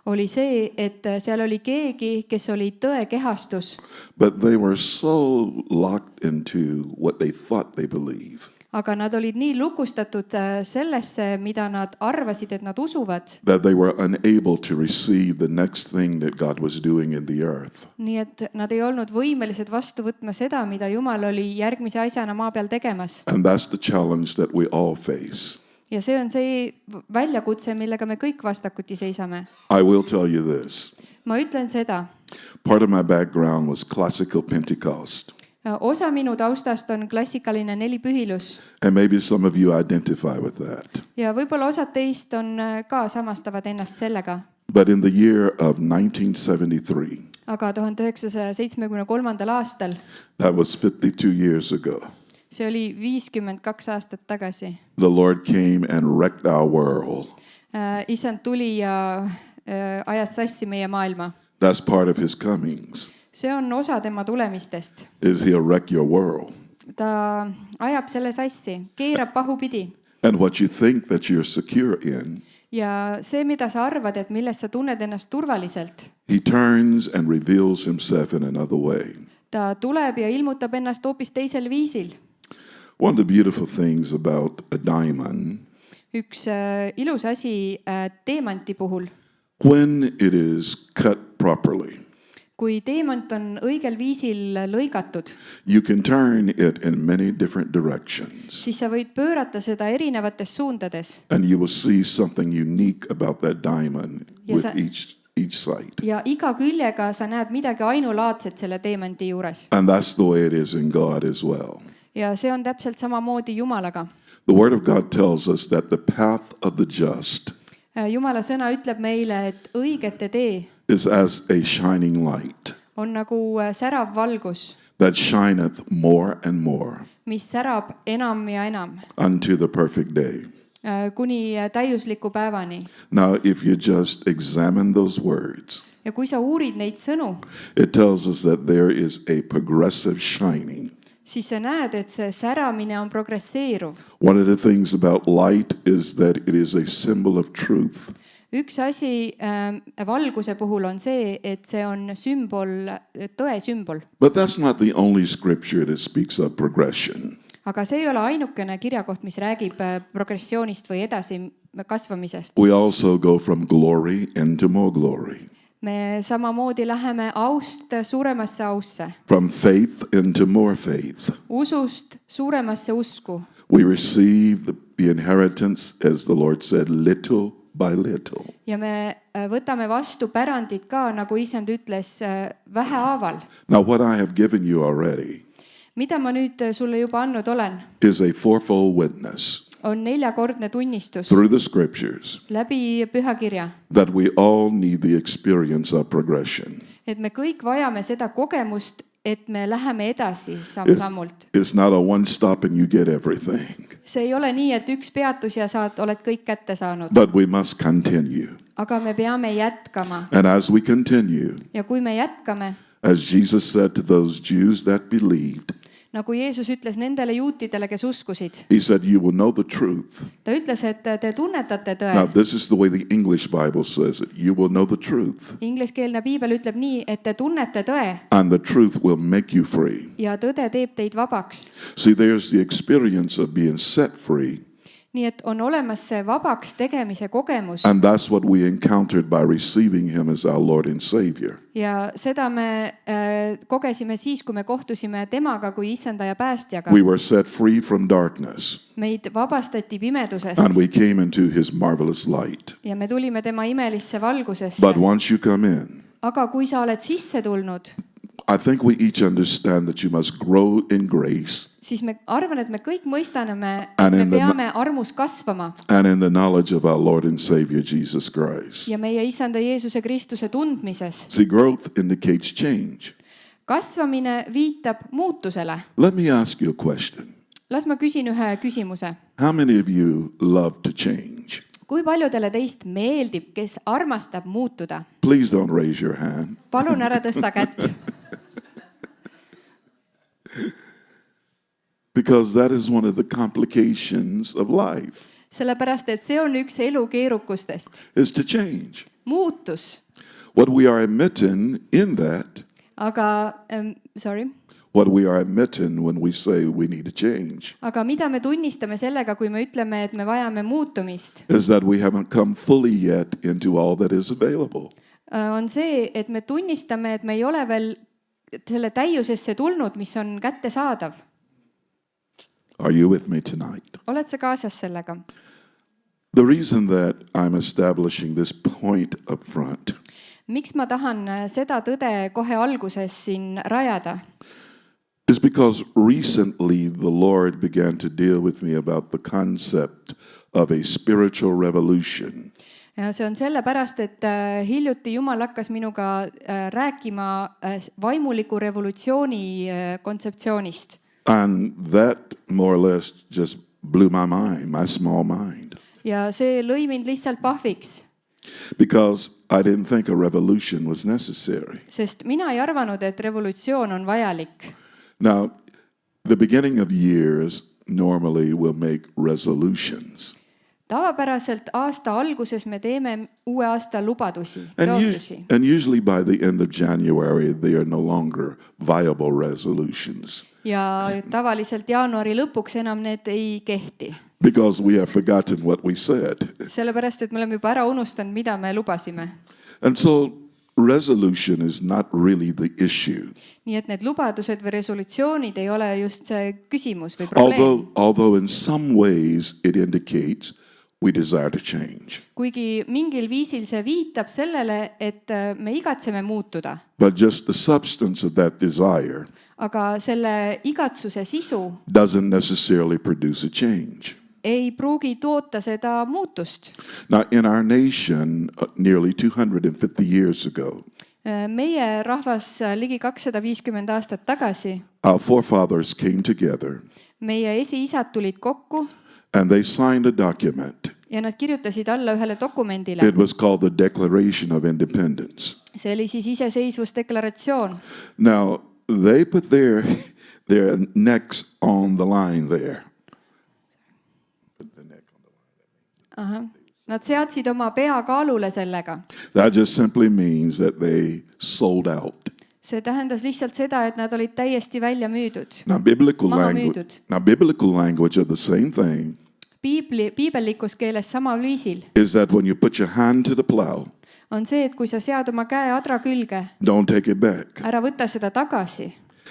D: oli see, et seal oli keegi, kes oli tõe kehastus,
C: But they were so locked into what they thought they believe
D: aga nad olid nii lukustatud sellesse, mida nad arvasid, et nad usuvad,
C: that they were unable to receive the next thing that God was doing in the earth.
D: nii et nad ei olnud võimelised vastu võtma seda, mida Jumal oli järgmise asjana maa peal tegemas.
C: And that's the challenge that we all face.
D: Ja see on see väljakutse, millega me kõik vastakuti seisame.
C: I will tell you this.
D: Ma ütlen seda,
C: Part of my background was classical Pentecost.
D: osa minu taustast on klassikaline nelipühilus
C: And maybe some of you identify with that.
D: ja võib-olla osad teist on ka samastavad ennast sellega.
C: But in the year of 1973,
D: Aga 1973. aastal,
C: that was 52 years ago,
D: see oli 52 aastat tagasi,
C: the Lord came and wrecked our world.
D: Issand tuli ja ajas sassi meie maailma.
C: That's part of His comings,
D: See on osa tema tulemistest.
C: is He'll wreck your world.
D: Ta ajab selle sassi, keerab pahupidi.
C: And what you think that you're secure in,
D: Ja see, mida sa arvad, et milles sa tunned ennast turvaliselt,
C: He turns and reveals Himself in another way.
D: ta tuleb ja ilmutab ennast hoopis teisel viisil.
C: One of the beautiful things about a diamond,
D: Üks ilus asi teemanti puhul,
C: when it is cut properly,
D: kui teemant on õigel viisil lõigatud,
C: you can turn it in many different directions.
D: siis sa võid pöörata seda erinevates suundades
C: And you will see something unique about that diamond
D: Yes,
C: with each side.
D: ja iga küljega sa näed midagi ainulaadset selle teemanti juures.
C: And that's the way it is in God as well.
D: Ja see on täpselt samamoodi Jumalaga.
C: The Word of God tells us that the path of the just
D: Jumala sõna ütleb meile, et õigete tee
C: is as a shining light
D: on nagu särav valgus,
C: that shineth more and more
D: mis särab enam ja enam
C: unto the perfect day.
D: kuni täiusliku päevani.
C: Now, if you just examine those words,
D: Ja kui sa uurid neid sõnu,
C: it tells us that there is a progressive shining
D: siis sa näed, et see säramine on progresseeruv.
C: One of the things about light is that it is a symbol of truth.
D: Üks asi valguse puhul on see, et see on sümbol, tõe sümbol.
C: But that's not the only scripture that speaks of progression.
D: Aga see ei ole ainukene kirjakoht, mis räägib progressioonist või edasi kasvamisest.
C: We also go from glory into more glory,
D: Me samamoodi läheme aust suuremasse ausse,
C: from faith into more faith.
D: usust suuremasse usku.
C: We receive the inheritance, as the Lord said, little by little.
D: Ja me võtame vastu pärandit ka, nagu Issand ütles, vähehaaval.
C: Now, what I have given you already
D: Mida ma nüüd sulle juba andnud olen,
C: is a fourfold witness
D: on 4-kordne tunnistus
C: through the scriptures
D: läbi pühakirja,
C: that we all need the experience of progression.
D: et me kõik vajame seda kogemust, et me läheme edasi samm-sammult.
C: It's not a one stop and you get everything,
D: See ei ole nii, et üks peatus ja oled kõik kätte saanud,
C: but we must continue.
D: aga me peame jätkama.
C: And as we continue,
D: Ja kui me jätkame,
C: as Jesus said to those Jews that believed,
D: nagu Jeesus ütles nendele juutidele, kes uskusid,
C: he said, you will know the truth.
D: ta ütles, et te tunnetate
C: Now,
D: tõe.
C: this is the way the English Bible says it. You will know the truth,
D: Ingliskeelne piibel ütleb nii, et te tunnete tõe
C: and the truth will make you free.
D: ja tõde teeb teid vabaks.
C: See, there's the experience of being set free,
D: Nii et on olemas see vabaks tegemise kogemus
C: and that's what we encountered by receiving him as our Lord and Savior.
D: ja seda me kogesime siis, kui me kohtusime temaga kui issanda ja päästjaga.
C: We were set free from darkness,
D: Meid vabastati pimedusest
C: and we came into his marvelous light.
D: ja me tulime tema imelisse valgusesse.
C: But once you come in,
D: Aga kui sa oled sisse tulnud,
C: I think we each understand that you must grow in grace
D: siis me arvan, et me kõik mõistame,
C: And
D: et
C: in
D: me
C: the
D: peame armus kasvama
C: and in the knowledge of our Lord and Savior Jesus Christ.
D: ja meie issanda Jeesuse Kristuse tundmises.
C: See, growth indicates change.
D: Kasvamine viitab muutusele.
C: Let me ask you a question.
D: Las ma küsin ühe küsimuse.
C: How many of you love to change?
D: Kui paljudele teist meeldib, kes armastab muutuda?
C: Please don't raise your hand.
D: Palun ära tõsta kätt.
C: Because that is one of the complications of life,
D: Sellepärast, et see on üks elu keerukustest.
C: is to change.
D: Muutus.
C: What we are admitting in that,
D: Aga,
C: what we are admitting when we say we need to change,
D: aga mida me tunnistame sellega, kui me ütleme, et me vajame muutumist,
C: is that we haven't come fully yet into all that is available.
D: on see, et me tunnistame, et me ei ole veel selle täiusesse tulnud, mis on kättesaadav.
C: Are you with me tonight?
D: Oled sa kaasas sellega?
C: The reason that I'm establishing this point up front
D: Miks ma tahan seda tõde kohe alguses siin rajada?
C: is because recently the Lord began to deal with me about the concept of a spiritual revolution.
D: Ja see on sellepärast, et hiljuti Jumal hakkas minuga rääkima vaimuliku revolutsiooni kontseptsioonist.
C: And that more or less just blew my mind, my small mind.
D: Ja see lõi mind lihtsalt pahviks,
C: Because I didn't think a revolution was necessary.
D: sest mina ei arvanud, et revolutsioon on vajalik.
C: Now, the beginning of years normally will make resolutions.
D: Tavapäraselt aasta alguses me teeme uue aasta lubadusi, tõotusi.
C: And usually by the end of January, they are no longer viable resolutions.
D: Ja tavaliselt jaanuari lõpuks enam need ei kehti.
C: Because we have forgotten what we said.
D: Sellepärast, et me oleme juba ära unustanud, mida me lubasime.
C: And so resolution is not really the issue.
D: Nii et need lubadused või resolutsioonid ei ole just see küsimus või probleem.
C: Although in some ways it indicates we desire to change.
D: Kuigi mingil viisil see viitab sellele, et me igatseme muutuda.
C: But just the substance of that desire
D: Aga selle igatsuse sisu
C: doesn't necessarily produce a change.
D: ei pruugi toota seda muutust.
C: Now, in our nation, nearly 250 years ago,
D: Meie rahvas ligi 250 aastat tagasi,
C: our forefathers came together
D: meie esiisad tulid kokku
C: and they signed a document.
D: ja nad kirjutasid alla ühele dokumendile.
C: It was called the Declaration of Independence.
D: See oli siis iseseisvusdeklaratsioon.
C: Now, they put their necks on the line there.
D: Nad seadsid oma pea kaalule sellega.
C: That just simply means that they sold out.
D: See tähendas lihtsalt seda, et nad olid täiesti välja müüdud.
C: Now, biblical language of the same thing
D: Piibellikus keeles samal viisil
C: is that when you put your hand to the plow,
D: on see, et kui sa sead oma käe adra külge,
C: don't take it back.
D: ära võta seda tagasi.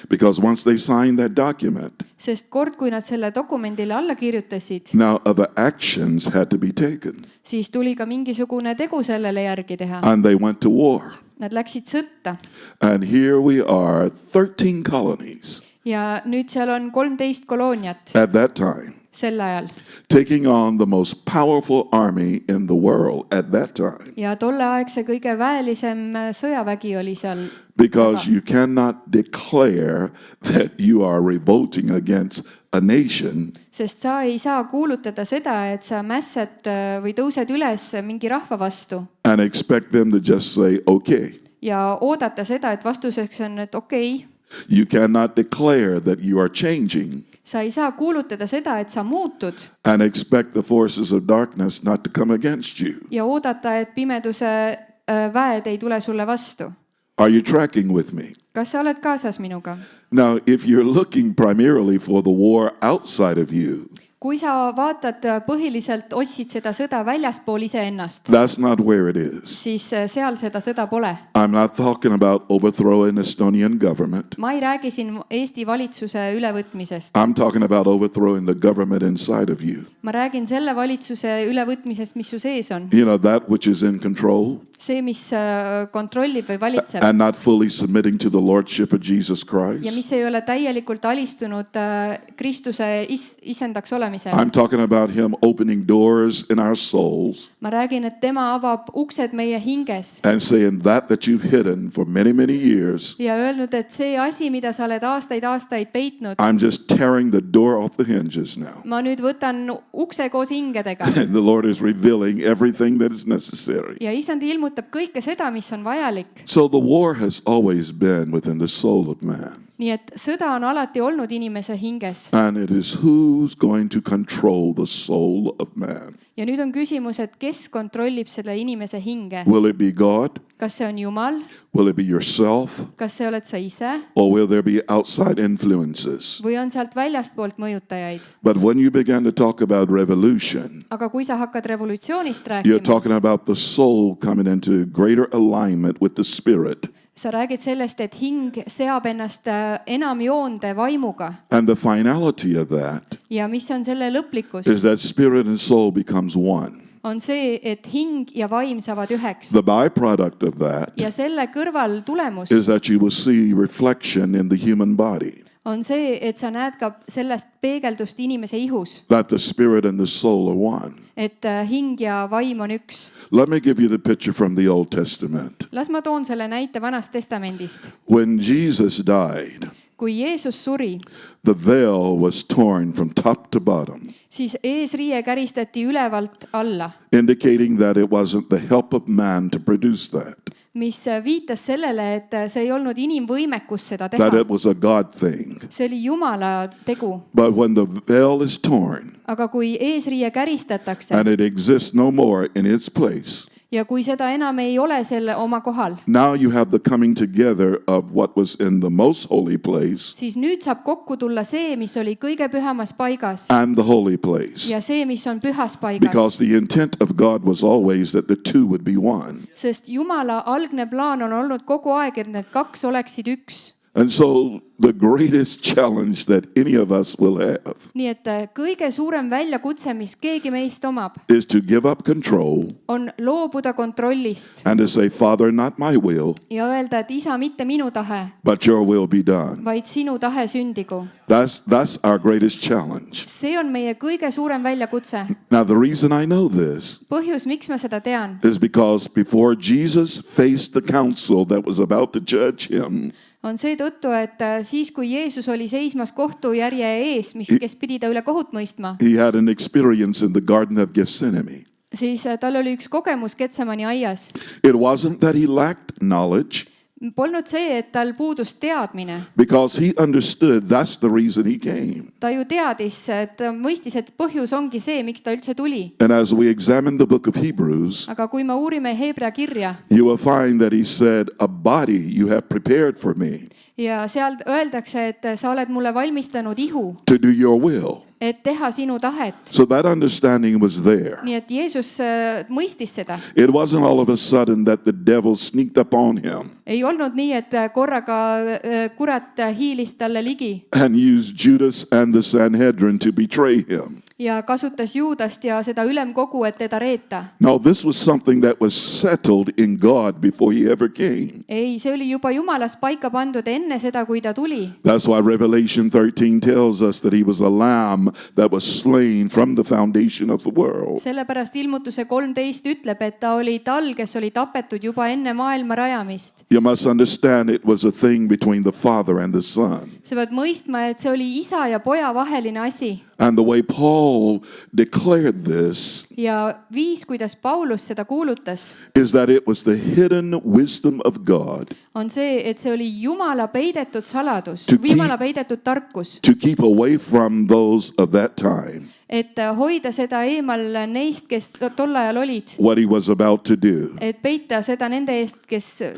C: Because once they signed that document,
D: Sest kord, kui nad selle dokumendile alla kirjutasid,
C: now other actions had to be taken.
D: siis tuli ka mingisugune tegu sellele järgi teha.
C: And they went to war.
D: Nad läksid sõtta
C: And here we are, 13 colonies
D: ja nüüd seal on 13 kolooniat
C: at that time,
D: sel ajal.
C: taking on the most powerful army in the world at that time.
D: Ja tolleaegse kõige väelisem sõjavägi oli seal.
C: Because you cannot declare that you are revolting against a nation
D: Sest sa ei saa kuulutada seda, et sa mässad või tõused üles mingi rahva vastu
C: and expect them to just say, okay.
D: ja oodata seda, et vastuseks on, et okei.
C: You cannot declare that you are changing
D: Sa ei saa kuulutada seda, et sa muutud
C: and expect the forces of darkness not to come against you.
D: ja oodata, et pimeduse väed ei tule sulle vastu.
C: Are you tracking with me?
D: Kas sa oled kaasas minuga?
C: Now, if you're looking primarily for the war outside of you,
D: Kui sa vaatad põhiliselt, otsid seda sõda väljaspool iseennast,
C: that's not where it is.
D: siis seal seda sõda pole.
C: I'm not talking about overthrowing Estonian government.
D: Ma ei räägi siin Eesti valitsuse ülevõtmisest.
C: I'm talking about overthrowing the government inside of you.
D: Ma räägin selle valitsuse ülevõtmisest, mis su sees on.
C: You know, that which is in control
D: See, mis kontrollib või valitseb
C: and not fully submitting to the lordship of Jesus
D: ja
C: Christ.
D: mis ei ole täielikult alistunud Kristuse isendaks olemisele.
C: I'm talking about him opening doors in our souls
D: Ma räägin, et tema avab uksed meie hinges
C: and saying that you've hidden for many, many years,
D: ja öelnud, et see asi, mida sa oled aastaid peitnud,
C: I'm just tearing the door off the hinges now.
D: ma nüüd võtan ukse koos hingedega
C: And the Lord is revealing everything that is necessary.
D: ja isand ilmutab kõike seda, mis on vajalik.
C: So the war has always been within the soul of man.
D: Nii et sõda on alati olnud inimese hinges.
C: And it is who's going to control the soul of man.
D: Ja nüüd on küsimus, et kes kontrollib selle inimese hinge?
C: Will it be God?
D: Kas see on Jumal?
C: Will it be yourself?
D: Kas see oled sa ise?
C: Or will there be outside influences?
D: Või on sealt väljastpoolt mõjutajaid?
C: But when you begin to talk about revolution,
D: Aga kui sa hakkad revolutsioonist
C: you're
D: rääkima,
C: talking about the soul coming into greater alignment with the spirit.
D: sa räägid sellest, et hing seab ennast enam joonde vaimuga.
C: And the finality of that
D: Ja mis on selle lõplikkus?
C: is that spirit and soul becomes one.
D: On see, et hing ja vaim saavad üheks.
C: The byproduct of that
D: Ja selle kõrval tulemus
C: is that you will see reflection in the human body.
D: on see, et sa näed ka sellest peegeldust inimese ihus.
C: That the spirit and the soul are one.
D: Et hing ja vaim on üks.
C: Let me give you the picture from the Old Testament.
D: Las ma toon selle näite Vanast Testamendist.
C: When Jesus died,
D: Kui Jeesus suri,
C: the veil was torn from top to bottom,
D: siis eesriie käristati ülevalt alla,
C: indicating that it wasn't the help of man to produce that,
D: mis viitas sellele, et see ei olnud inimvõimekus seda
C: that
D: teha.
C: it was a God thing.
D: See oli Jumala tegu.
C: But when the veil is torn
D: Aga kui eesriie käristatakse
C: and it exists no more in its place,
D: ja kui seda enam ei ole selle oma kohal,
C: now you have the coming together of what was in the most holy place
D: siis nüüd saab kokku tulla see, mis oli kõige pühamas paigas
C: and the holy place.
D: ja see, mis on pühas paigas.
C: Because the intent of God was always that the two would be one.
D: Sest Jumala algne plaan on olnud kogu aeg, et need kaks oleksid üks.
C: And so the greatest challenge that any of us will have
D: Nii et kõige suurem väljakutse, mis keegi meist omab,
C: is to give up control
D: on loobuda kontrollist
C: and to say, Father, not my will,
D: ja öelda, et isa, mitte minu tahe,
C: but your will be done.
D: vaid sinu tahe sündigu.
C: That's our greatest challenge.
D: See on meie kõige suurem väljakutse.
C: Now, the reason I know this
D: Põhjus, miks ma seda tean,
C: is because before Jesus faced the council that was about to judge him,
D: on seetõttu, et siis, kui Jeesus oli seismas kohtujärje ees, kes pidi ta üle kohut mõistma,
C: he had an experience in the Garden of Gethsemane.
D: siis tal oli üks kogemus Getsemani aias.
C: It wasn't that he lacked knowledge.
D: polnud see, et tal puudus teadmine.
C: because he understood that's the reason he came.
D: Ta ju teadis, et ta mõistis, et põhjus ongi see, miks ta üldse tuli.
C: And as we examine the book of Hebrews,
D: Aga kui me uurime Hebra kirja
C: you will find that he said, a body you have prepared for me
D: ja seal öeldakse, et sa oled mulle valmistanud ihu,
C: to do your will.
D: et teha sinu tahet.
C: So that understanding was there.
D: Nii et Jeesus mõistis seda.
C: It wasn't all of a sudden that the devil sneaked up on him
D: Ei olnud nii, et korraga kurat hiilis talle ligi
C: and used Judas and the Sanhedrin to betray him.
D: ja kasutas Juudast ja seda ülemkogu, et teda reeta.
C: No, this was something that was settled in God before he ever came.
D: Ei, see oli juba Jumalas paika pandud enne seda, kui ta tuli.
C: That's why Revelation 13 tells us that he was a lamb that was slain from the foundation of the world.
D: Sellepärast ilmutuse 13 ütleb, et ta oli tal, kes oli tapetud juba enne maailma rajamist.
C: You must understand it was a thing between the Father and the Son.
D: Sa pead mõistma, et see oli isa ja poja vaheline asi.
C: And the way Paul declared this
D: Ja viis, kuidas Paulus seda kuulutas,
C: is that it was the hidden wisdom of God
D: on see, et see oli Jumala peidetud saladus,
C: To keep-
D: Jumala peidetud tarkus,
C: to keep away from those of that time
D: et hoida seda eemal neist, kes tol ajal olid,
C: what he was about to do.
D: et peita seda nende eest,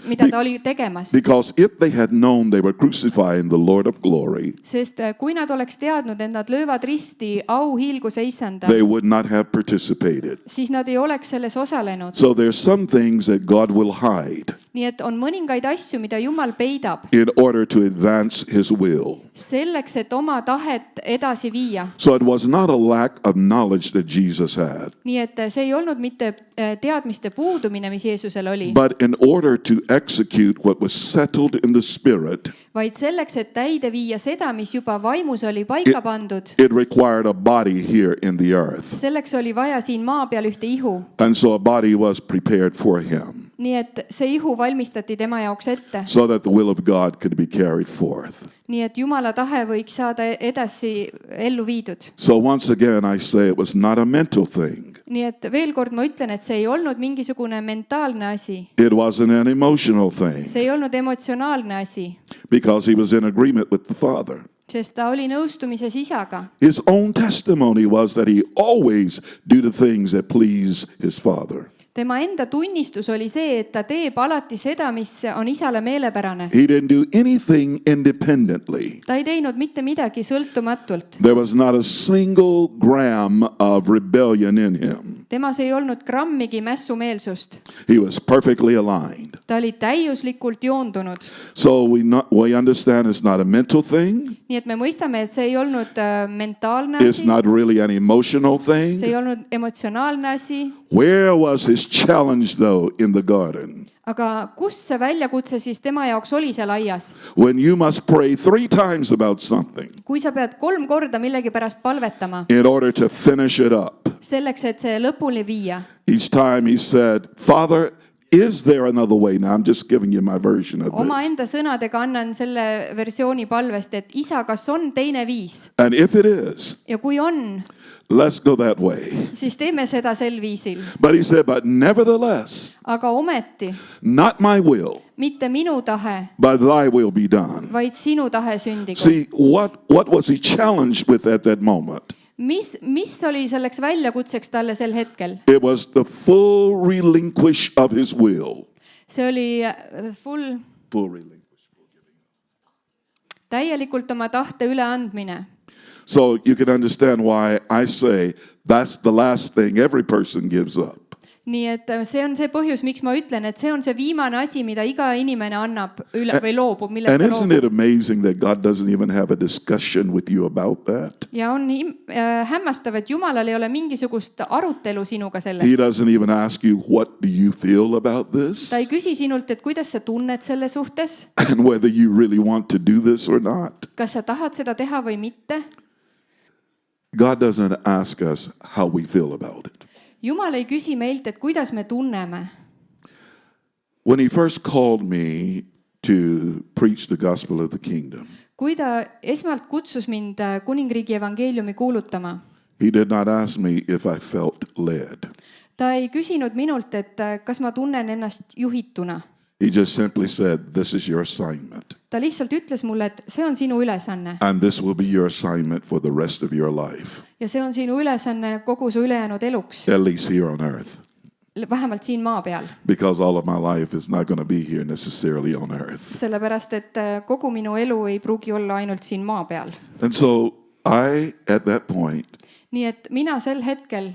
D: mida ta oli tegemas.
C: Because if they had known they were crucifying the Lord of glory,
D: Sest kui nad oleks teadnud, et nad löövad risti auhiilguse issanda,
C: they would not have participated.
D: siis nad ei oleks selles osalenud.
C: So there's some things that God will hide
D: Nii et on mõningaid asju, mida Jumal peidab
C: in order to advance his will.
D: selleks, et oma tahet edasi viia.
C: So it was not a lack of knowledge that Jesus had,
D: Nii et see ei olnud mitte teadmiste puudumine, mis Jeesusel oli,
C: but in order to execute what was settled in the spirit,
D: vaid selleks, et täide viia seda, mis juba vaimus oli paika pandud.
C: it required a body here in the earth.
D: Selleks oli vaja siin maa peal ühte ihu.
C: And so a body was prepared for him
D: Nii et see ihu valmistati tema jaoks ette.
C: so that the will of God could be carried forth.
D: Nii et Jumala tahe võiks saada edasi ellu viidud.
C: So once again, I say it was not a mental thing.
D: Nii et veel kord ma ütlen, et see ei olnud mingisugune mentaalne asi.
C: It wasn't an emotional thing
D: See ei olnud emotsionaalne asi,
C: because he was in agreement with the Father.
D: sest ta oli nõustumises isaga.
C: His own testimony was that he always do the things that please his Father.
D: Tema enda tunnistus oli see, et ta teeb alati seda, mis on isale meelepärane.
C: He didn't do anything independently.
D: Ta ei teinud mitte midagi sõltumatult.
C: There was not a single gram of rebellion in him.
D: Temas ei olnud grammigi mässumeelsust.
C: He was perfectly aligned.
D: Ta oli täiuslikult joondunud.
C: So we understand it's not a mental thing.
D: Nii et me mõistame, et see ei olnud mentaalne
C: It's
D: asi.
C: not really an emotional
D: See ei
C: thing.
D: olnud emotsionaalne asi.
C: Where was his challenge though in the garden?
D: Aga kus see väljakutse siis tema jaoks oli seal aias?
C: When you must pray 3 times about something
D: Kui sa pead 3 korda millegi pärast palvetama,
C: in order to finish it up.
D: selleks, et see lõpuni viia.
C: Each time he said, Father, is there another way? Now I'm just giving you my version of this.
D: Omaenda sõnadega annan selle versiooni palvest, et isa, kas on teine viis?
C: And if it is,
D: Ja kui on,
C: let's go that way.
D: siis teeme seda sel viisil.
C: But he said, but nevertheless,
D: Aga ometi,
C: not my will,
D: mitte minu tahe,
C: but thy will be done.
D: vaid sinu tahe sündigu.
C: See, what was he challenged with at that moment?
D: Mis oli selleks väljakutseks talle sel hetkel?
C: It was the full relinquish of his will.
D: See oli
C: Full relinquish.
D: täielikult oma tahte üleandmine.
C: So you can understand why I say that's the last thing every person gives up.
D: Nii et see on see põhjus, miks ma ütlen, et see on see viimane asi, mida iga inimene annab üle või loobub, millest
C: And
D: ta
C: isn't
D: loobub.
C: it amazing that God doesn't even have a discussion with you about that?
D: Ja on hämmastav, et Jumalal ei ole mingisugust arutelu sinuga
C: He
D: sellest.
C: doesn't even ask you, what do you feel about this?
D: Ta ei küsi sinult, et kuidas sa tunned selle suhtes,
C: And whether you really want to do this or not.
D: kas sa tahad seda teha või mitte.
C: God doesn't ask us how we feel about it.
D: Jumal ei küsi meilt, et kuidas me tunneme.
C: When he first called me to preach the gospel of the kingdom,
D: Kui ta esmalt kutsus mind kuningriigi evangeeliumi kuulutama,
C: he did not ask me if I felt led.
D: ta ei küsinud minult, et kas ma tunnen ennast juhituna.
C: He just simply said, this is your assignment.
D: ta lihtsalt ütles mulle, et see on sinu ülesanne
C: And this will be your assignment for the rest of your life,
D: ja see on sinu ülesanne kogu su ülejäänud eluks,
C: at least here on earth.
D: vähemalt siin maa peal.
C: Because all of my life is not going to be here necessarily on earth.
D: sellepärast, et kogu minu elu ei pruugi olla ainult siin maa peal.
C: And so I, at that point,
D: nii et mina sel hetkel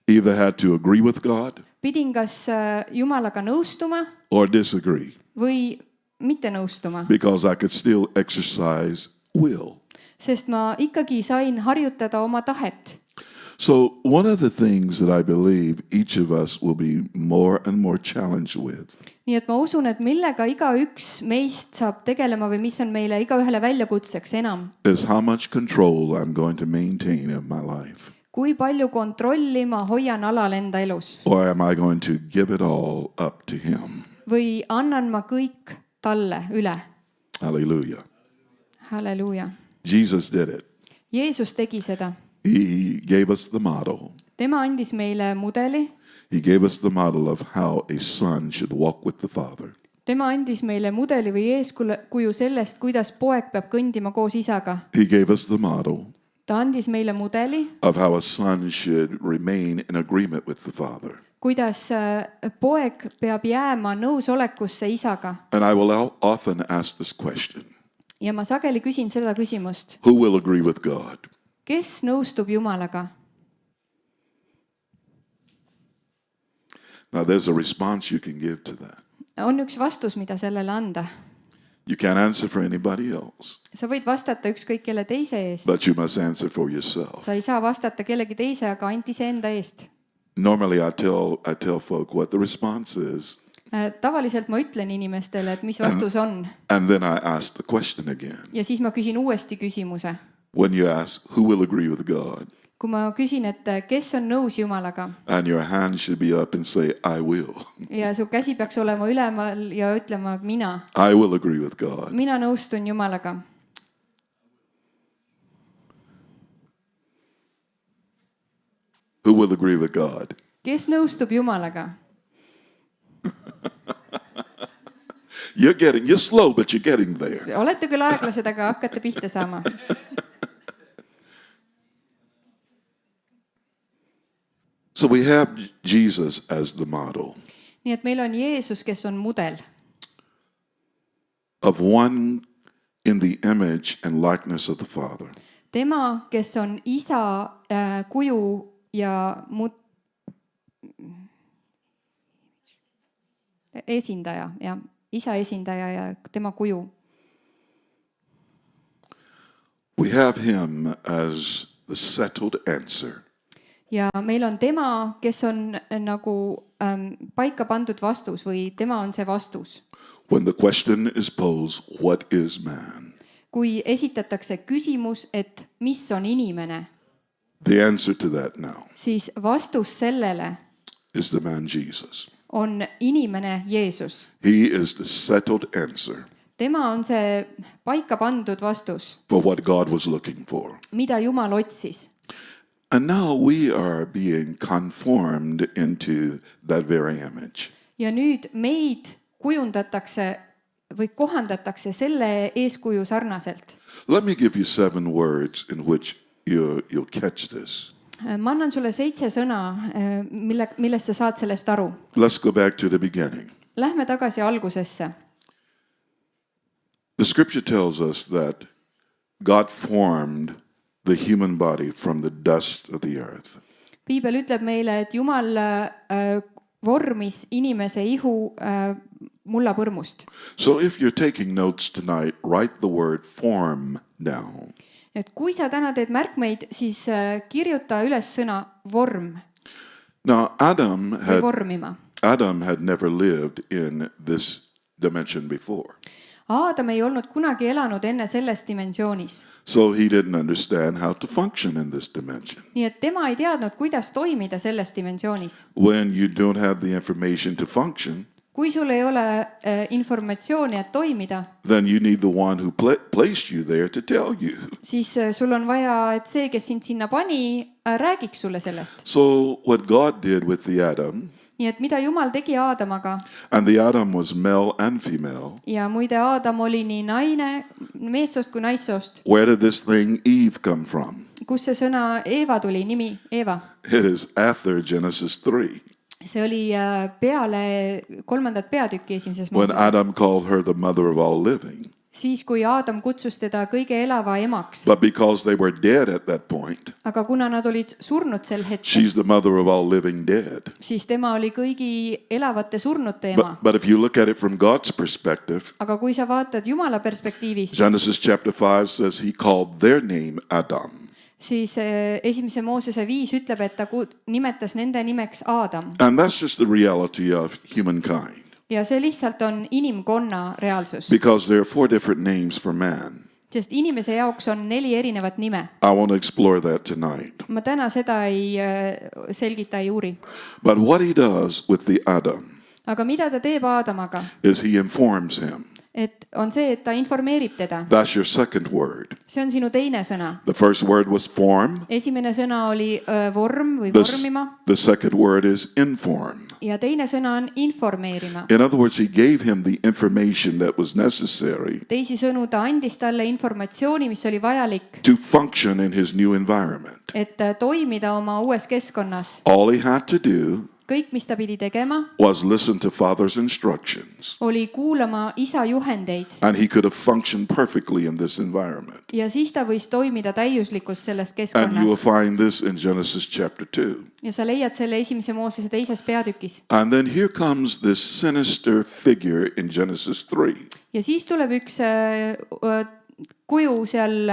C: either had to agree with God
D: pidin kas Jumalaga nõustuma
C: or disagree,
D: või mitte nõustuma,
C: because I could still exercise will.
D: sest ma ikkagi sain harjutada oma tahet.
C: So one of the things that I believe each of us will be more and more challenged with
D: nii et ma usun, et millega igaüks meist saab tegelema või mis on meile igaühele väljakutseks enam,
C: is how much control I'm going to maintain in my life.
D: kui palju kontrolli ma hoian alal enda elus
C: Or am I going to give it all up to Him?
D: või annan ma kõik talle üle.
C: Hallelujah.
D: halleluuja.
C: Jesus did it.
D: Jeesus tegi seda.
C: He gave us the model.
D: tema andis meile mudeli,
C: He gave us the model of how a son should walk with the Father.
D: tema andis meile mudeli või eeskuju sellest, kuidas poeg peab kõndima koos isaga.
C: He gave us the model
D: ta andis meile mudeli,
C: of how a son should remain in agreement with the Father.
D: kuidas poeg peab jääma nõusolekusse isaga.
C: And I will often ask this question.
D: ja ma sageli küsin seda küsimust,
C: Who will agree with God?
D: kes nõustub Jumalaga?
C: Now there's a response you can give to that.
D: on üks vastus, mida sellele anda.
C: You can't answer for anybody else,
D: sa võid vastata ükskõik kelle teise eest,
C: but you must answer for yourself.
D: sa ei saa vastata kellegi teise, aga ainult iseenda eest.
C: Normally I tell folk what the response is,
D: tavaliselt ma ütlen inimestele, et mis vastus on
C: and then I ask the question again.
D: ja siis ma küsin uuesti küsimuse.
C: When you ask, who will agree with God?
D: kui ma küsin, et kes on nõus Jumalaga
C: And your hand should be up and say, I will.
D: ja su käsi peaks olema ülemal ja ütlema mina
C: I will agree with God.
D: nõustun Jumalaga.
C: Who will agree with God?
D: kes nõustub Jumalaga?
C: You're slow, but you're getting there.
D: olete küll aeglased, aga hakkate pihta saama.
C: So we have Jesus as the model
D: nii et meil on Jeesus, kes on mudel
C: of one in the image and likeness of the Father.
D: tema, kes on isa kuju ja esindaja ja isa esindaja ja tema kuju.
C: We have him as the settled answer.
D: ja meil on tema, kes on nagu paika pandud vastus või tema on see vastus.
C: When the question is posed, what is man?
D: kui esitatakse küsimus, et mis on inimene,
C: The answer to that now
D: siis vastus sellele
C: is the man Jesus.
D: on inimene Jeesus.
C: He is the settled answer
D: tema on see paika pandud vastus,
C: for what God was looking for.
D: mida Jumal otsis.
C: And now we are being conformed into that very image.
D: ja nüüd meid kujundatakse või kohandatakse selle eeskuju sarnaselt.
C: Let me give you 7 words in which you'll catch this.
D: ma annan sulle 7 sõna, millest sa saad sellest aru.
C: Let's go back to the beginning.
D: Lähme tagasi algusesse.
C: The scripture tells us that God formed the human body from the dust of the earth.
D: piibel ütleb meile, et Jumal vormis inimese ihu mullapõrmust.
C: So if you're taking notes tonight, write the word form down.
D: et kui sa täna teed märkmeid, siis kirjuta üles sõna vorm
C: Now,
D: või vormima.
C: Adam had never lived in this dimension before.
D: Aadam ei olnud kunagi elanud enne selles dimensioonis.
C: So he didn't understand how to function in this dimension.
D: nii et tema ei teadnud, kuidas toimida selles dimensioonis.
C: When you don't have the information to function,
D: kui sul ei ole informatsiooni, et toimida,
C: then you need the one who placed you there to tell you.
D: siis sul on vaja, et see, kes sind sinna pani, räägiks sulle sellest.
C: So what God did with the Adam
D: nii et mida Jumal tegi Aadamaga
C: And the Adam was male and female.
D: ja muide Aadam oli nii naine, meessoost kui naissoost.
C: Where did this thing Eve come from?
D: Kust see sõna Eeva tuli, nimi Eeva?
C: It is after Genesis 3,
D: See oli peale 3. peatükki esimeses
C: when
D: Mooses.
C: Adam called her the mother of all living.
D: Siis, kui Aadam kutsus teda kõige elava emaks.
C: But because they were dead at that point,
D: Aga kuna nad olid surnud sel hetkel,
C: she's the mother of all living dead.
D: siis tema oli kõigi elavate surnute ema.
C: But if you look at it from God's perspective,
D: Aga kui sa vaatad Jumala perspektiivist,
C: Genesis chapter 5 says he called their name Adam.
D: siis esimese Moosese 5 ütleb, et ta nimetas nende nimeks Aadam.
C: And that's just the reality of humankind.
D: Ja see lihtsalt on inimkonna reaalsus.
C: Because there are 4 different names for man.
D: Sest inimese jaoks on 4 erinevat nime.
C: I want to explore that tonight.
D: Ma täna seda ei selgita, ei uuri.
C: But what he does with the Adam
D: Aga mida ta teeb Aadamaga?
C: is he informs him.
D: Et on see, et ta informeerib teda.
C: That's your second word.
D: See on sinu teine sõna.
C: The first word was form.
D: Esimene sõna oli vorm või vormima.
C: The second word is inform.
D: Ja teine sõna on informeerima.
C: In other words, he gave him the information that was necessary
D: Teisisõnu, ta andis talle informatsiooni, mis oli vajalik,
C: to function in his new environment.
D: et toimida oma uues keskkonnas.
C: All he had to do
D: Kõik, mis ta pidi tegema,
C: was listen to father's instructions,
D: oli kuulama isa juhendeid.
C: and he could have functioned perfectly in this environment.
D: Ja siis ta võis toimida täiuslikult selles
C: And you will
D: keskkonnas.
C: find this in Genesis chapter 2.
D: Ja sa leiad selle esimese Moosese 2. peatükis.
C: And then here comes this sinister figure in Genesis 3.
D: Ja siis tuleb üks kuju seal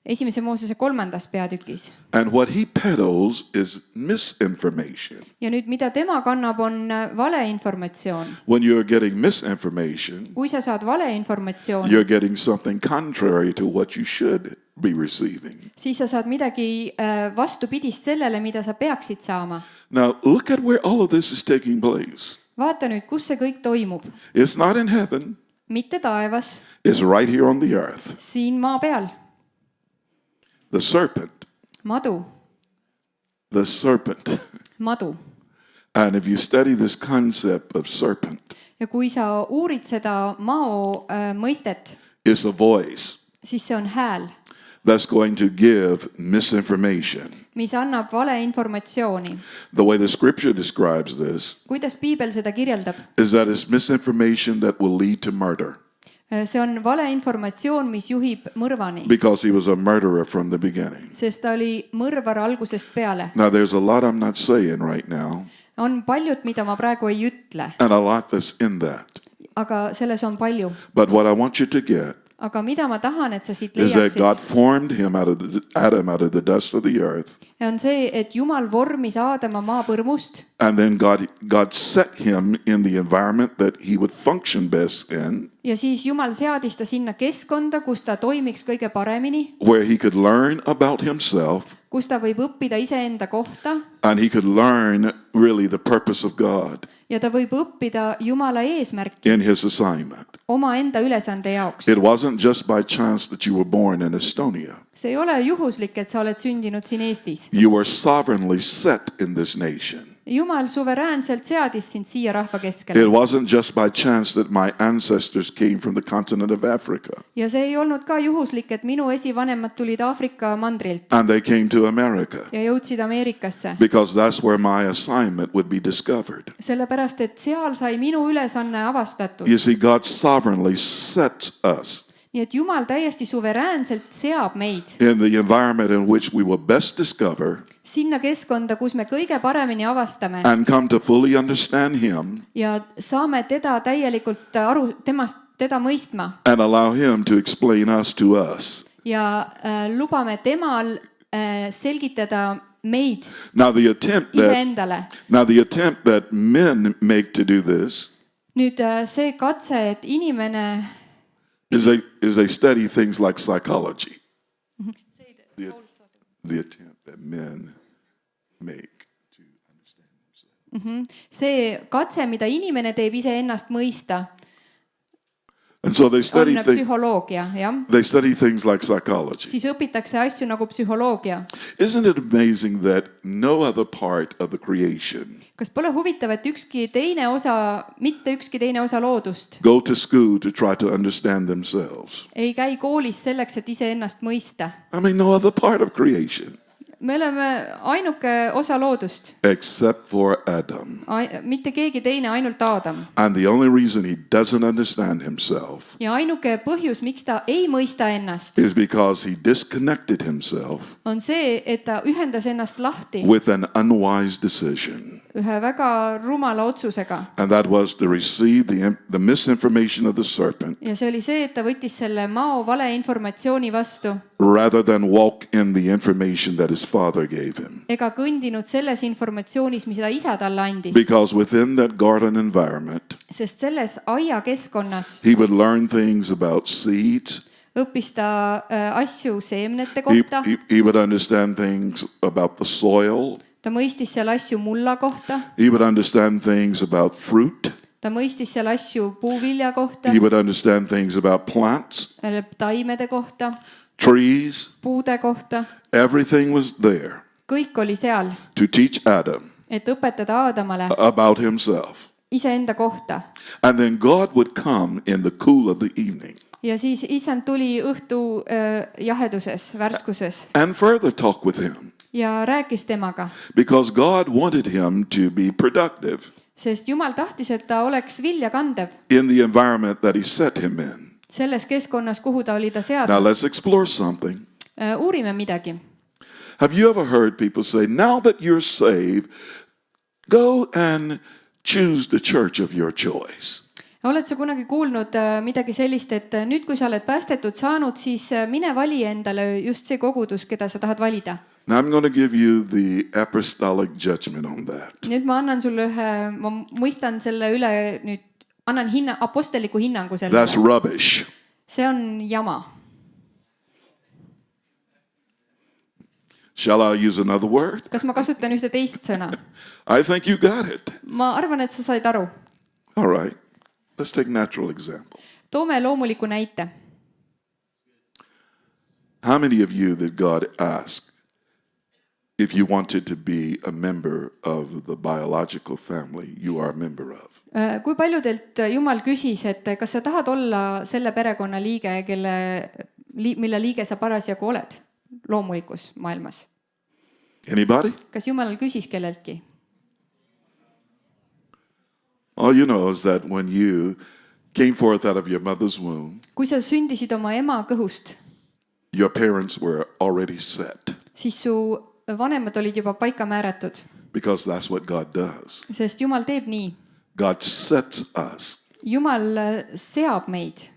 D: esimese Moosese 3. peatükis.
C: And what he peddles is misinformation.
D: Ja nüüd, mida tema kannab, on valeinformatsioon.
C: When you're getting misinformation,
D: Kui sa saad valeinformatsiooni,
C: you're getting something contrary to what you should be receiving.
D: siis sa saad midagi vastupidist sellele, mida sa peaksid saama.
C: Now, look at where all of this is taking place.
D: Vaata nüüd, kus see kõik toimub.
C: It's not in heaven,
D: Mitte taevas,
C: it's right here on the earth.
D: siin maa peal.
C: The serpent,
D: Madu,
C: the serpent.
D: madu.
C: And if you study this concept of serpent,
D: Ja kui sa uurid seda mao mõistet,
C: it's a voice
D: siis see on hääl,
C: that's going to give misinformation.
D: mis annab valeinformatsiooni.
C: The way the scripture describes this
D: Kuidas piibel seda kirjeldab?
C: is that it's misinformation that will lead to murder,
D: See on valeinformatsioon, mis juhib mõrvani,
C: because he was a murderer from the beginning.
D: sest ta oli mõrvar algusest peale.
C: Now, there's a lot I'm not saying right now,
D: On paljud, mida ma praegu ei ütle,
C: and a lot that's in that.
D: aga selles on palju.
C: But what I want you to get
D: Aga mida ma tahan, et sa siit
C: is that God
D: leiaksid,
C: formed him Adam out of the dust of the earth,
D: on see, et Jumal vormis Aadama maapõrmust
C: and then God set him in the environment that he would function best in,
D: ja siis Jumal seadis ta sinna keskkonda, kus ta toimiks kõige paremini,
C: where he could learn about himself
D: kus ta võib õppida iseenda kohta
C: and he could learn really the purpose of God
D: ja ta võib õppida Jumala eesmärki
C: in his assignment.
D: omaenda ülesande jaoks.
C: It wasn't just by chance that you were born in Estonia.
D: See ei ole juhuslik, et sa oled sündinud siin Eestis.
C: You were sovereignly set in this nation.
D: Jumal suveräänselt seadis sind siia rahva keskele.
C: It wasn't just by chance that my ancestors came from the continent of Africa
D: Ja see ei olnud ka juhuslik, et minu esivanemad tulid Aafrika mandrilt
C: and they came to America,
D: ja jõudsid Ameerikasse.
C: because that's where my assignment would be discovered.
D: Sellepärast, et seal sai minu ülesanne avastatud.
C: You see, God sovereignly sets us
D: Nii et Jumal täiesti suveräänselt seab meid
C: in the environment in which we will best discover
D: sinna keskkonda, kus me kõige paremini avastame
C: and come to fully understand him
D: ja saame teda täielikult teda mõistma
C: and allow him to explain us to us.
D: ja lubame temal selgitada meid
C: Now the attempt
D: iseendale.
C: that men make to do this
D: Nüüd see katse, et inimene
C: is they study things like psychology. The attempt that men make to understand themselves.
D: see katse, mida inimene teeb iseennast mõista,
C: And so they study,
D: psühholoogia, jah.
C: they study things like psychology.
D: Siis õpitakse asju nagu psühholoogia.
C: Isn't it amazing that no other part of the creation
D: Kas pole huvitav, et mitte ükski teine osa loodust
C: go to school to try to understand themselves?
D: ei käi koolis selleks, et iseennast mõista?
C: I mean, no other part of creation
D: Me oleme ainuke osa loodust.
C: except for Adam.
D: Mitte keegi teine, ainult Aadam.
C: And the only reason he doesn't understand himself
D: Ja ainuke põhjus, miks ta ei mõista ennast,
C: is because he disconnected himself
D: on see, et ta ühendas ennast lahti
C: with an unwise decision.
D: ühe väga rumala otsusega.
C: And that was to receive the misinformation of the serpent
D: Ja see oli see, et ta võttis selle mao valeinformatsiooni vastu
C: rather than walk in the information that his father gave him.
D: ega kõndinud selles informatsioonis, mida isa talle andis.
C: Because within that garden environment,
D: Sest selles aiakeskkonnas
C: he would learn things about seeds.
D: õppis ta asju seemnete
C: He,
D: kohta.
C: he would understand things about the soil.
D: Ta mõistis seal asju mulla kohta.
C: He would understand things about fruit.
D: Ta mõistis seal asju puuvilja kohta,
C: He would understand things about plants,
D: taimede kohta,
C: trees.
D: puude kohta.
C: Everything was there
D: Kõik oli seal,
C: to teach Adam
D: et õpetada Aadamale
C: about himself.
D: iseenda kohta.
C: And then God would come in the cool of the evening
D: Ja siis issand tuli õhtu jaheduses, värskuses
C: and further talk with him
D: ja rääkis temaga.
C: because God wanted him to be productive
D: Sest Jumal tahtis, et ta oleks viljakandev
C: in the environment that he set him in.
D: selles keskkonnas, kuhu ta oli ta
C: Now
D: seadnud.
C: let's explore something.
D: Uurime midagi.
C: Have you ever heard people say, now that you're saved, go and choose the church of your choice?
D: Oled sa kunagi kuulnud midagi sellist, et nüüd, kui sa oled päästetud saanud, siis mine vali endale just see kogudus, keda sa tahad valida?
C: Now I'm going to give you the apostolic judgment on that.
D: Nüüd ma annan sulle ma mõistan selle üle nüüd, annan aposteliku hinnangu
C: That's
D: sellele.
C: rubbish.
D: See on jama.
C: Shall I use another word?
D: Kas ma kasutan ühte teist sõna?
C: I think you got it.
D: Ma arvan, et sa said aru.
C: All right. Let's take natural example.
D: Toome loomuliku näite.
C: How many of you that God asked if you wanted to be a member of the biological family you are a member of?
D: Kui paljudelt Jumal küsis, et kas sa tahad olla selle perekonna liige, mille liige sa parasjagu oled loomulikus maailmas?
C: Anybody?
D: Kas Jumal küsis kelleltki?
C: All you know is that when you came forth out of your mother's womb,
D: Kui sa sündisid oma ema kõhust,
C: your parents were already set
D: siis su vanemad olid juba paika määratud,
C: because that's what God does.
D: sest Jumal teeb nii.
C: God sets us
D: Jumal seab meid,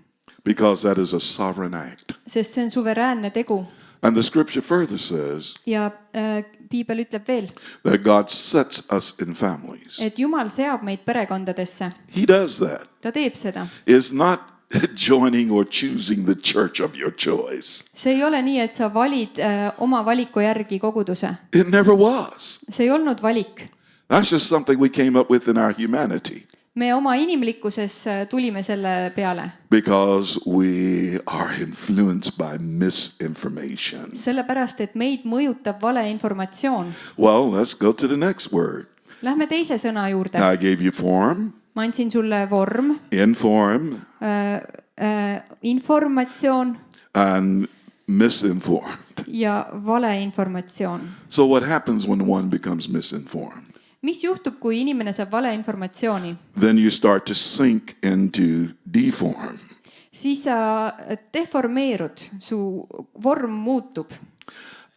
C: because that is a sovereign act.
D: sest see on suveräänne tegu.
C: And the scripture further says
D: Ja piibel ütleb veel,
C: that God sets us in families.
D: et Jumal seab meid perekondadesse.
C: He does that.
D: Ta teeb seda.
C: It's not joining or choosing the church of your choice.
D: See ei ole nii, et sa valid oma valiku järgi koguduse.
C: It never was.
D: See ei olnud valik.
C: That's just something we came up with in our humanity
D: Me oma inimlikkuses tulime selle peale.
C: because we are influenced by misinformation.
D: Sellepärast, et meid mõjutab valeinformatsioon.
C: Well, let's go to the next word.
D: Lähme teise sõna juurde.
C: I gave you form,
D: Ma andsin sulle vorm,
C: inform,
D: informatsioon
C: and misinformed.
D: ja valeinformatsioon.
C: So what happens when one becomes misinformed?
D: Mis juhtub, kui inimene saab valeinformatsiooni?
C: Then you start to sink into deform.
D: Siis sa deformeerud, su vorm muutub.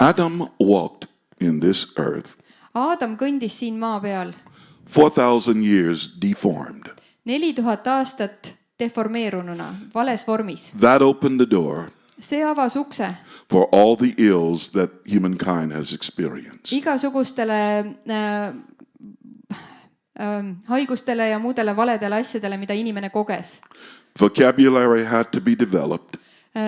C: Adam walked in this earth
D: Aadam kõndis siin maa peal
C: 4,000 years deformed.
D: 4000 aastat deformeerununa, vales vormis.
C: That opened the door
D: See avas ukse
C: for all the ills that humankind has experienced.
D: igasugustele haigustele ja muudele valedele asjadele, mida inimene koges.
C: Vocabulary had to be developed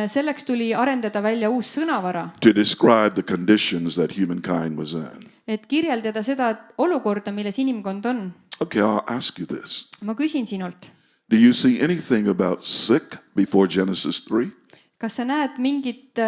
D: Selleks tuli arendada välja uus sõnavara,
C: to describe the conditions that humankind was in.
D: et kirjeldada seda olukorda, milles inimkond on.
C: Okay, I'll ask you this.
D: Ma küsin sinult,
C: Do you see anything about sick before Genesis 3?
D: kas sa näed mingit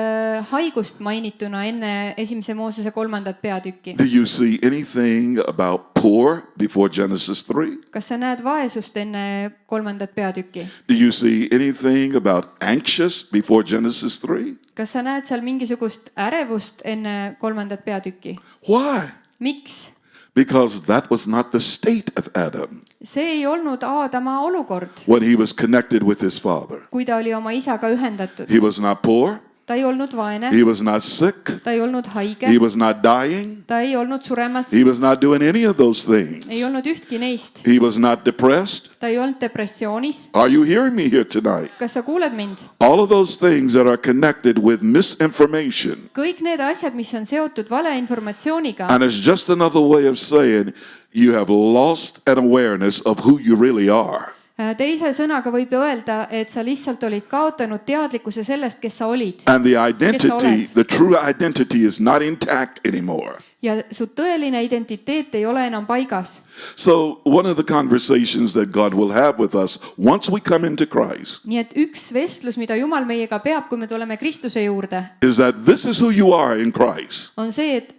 D: haigust mainituna enne esimese Moosese 3. peatükki?
C: Do you see anything about poor before Genesis 3?
D: kas sa näed vaesust enne 3. peatükki?
C: Do you see anything about anxious before Genesis 3?
D: kas sa näed seal mingisugust ärevust enne 3. peatükki?
C: Why?
D: miks?
C: Because that was not the state of Adam
D: see ei olnud Aadama olukord,
C: when he was connected with his father.
D: kui ta oli oma isaga ühendatud.
C: He was not poor.
D: ta ei olnud vaene,
C: He was not sick.
D: ta ei olnud haige,
C: He was not dying.
D: ta ei olnud suremas,
C: He was not doing any of those things.
D: ei olnud ühtki neist.
C: He was not depressed.
D: ta ei olnud depressioonis.
C: Are you hearing me here tonight?
D: kas sa kuuled mind?
C: All of those things that are connected with misinformation.
D: kõik need asjad, mis on seotud valeinformatsiooniga,
C: And it's just another way of saying you have lost an awareness of who you really are.
D: teise sõnaga võib ju öelda, et sa lihtsalt olid kaotanud teadlikkuse sellest, kes sa olid.
C: And the identity,
D: oled.
C: the true identity is not intact anymore.
D: ja su tõeline identiteet ei ole enam paigas.
C: So one of the conversations that God will have with us once we come into Christ
D: nii et üks vestlus, mida Jumal meiega peab, kui me tuleme Kristuse juurde,
C: is that this is who you are in Christ.
D: on see, et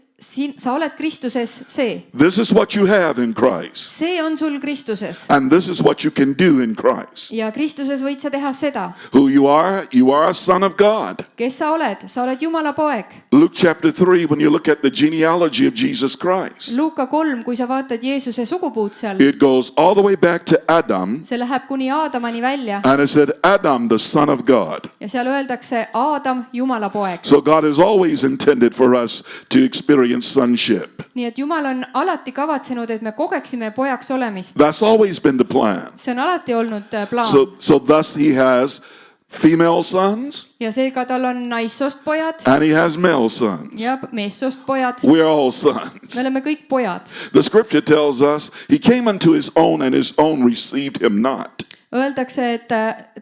D: sa oled Kristuses see.
C: This is what you have in Christ.
D: see on sul Kristuses.
C: And this is what you can do in Christ.
D: ja Kristuses võid sa teha seda.
C: Who you are a son of God.
D: kes sa oled Jumala poeg.
C: Luke chapter 3, when you look at the genealogy of Jesus Christ,
D: Luuka 3, kui sa vaatad Jeesuse sugupuud seal,
C: it goes all the way back to Adam,
D: see läheb kuni Aadamani välja
C: and it said Adam, the son of God.
D: ja seal öeldakse Aadam, Jumala poeg.
C: So God has always intended for us to experience sonship.
D: nii et Jumal on alati kavatsenud, et me kogeksime pojaks olemist.
C: That's always been the plan.
D: see on alati olnud plaan.
C: So thus he has female sons
D: ja seega tal on naissoost pojad
C: and he has male sons.
D: ja meessoost pojad.
C: We're all sons.
D: me oleme kõik pojad.
C: The scripture tells us he came unto his own and his own received him not.
D: Öeldakse, et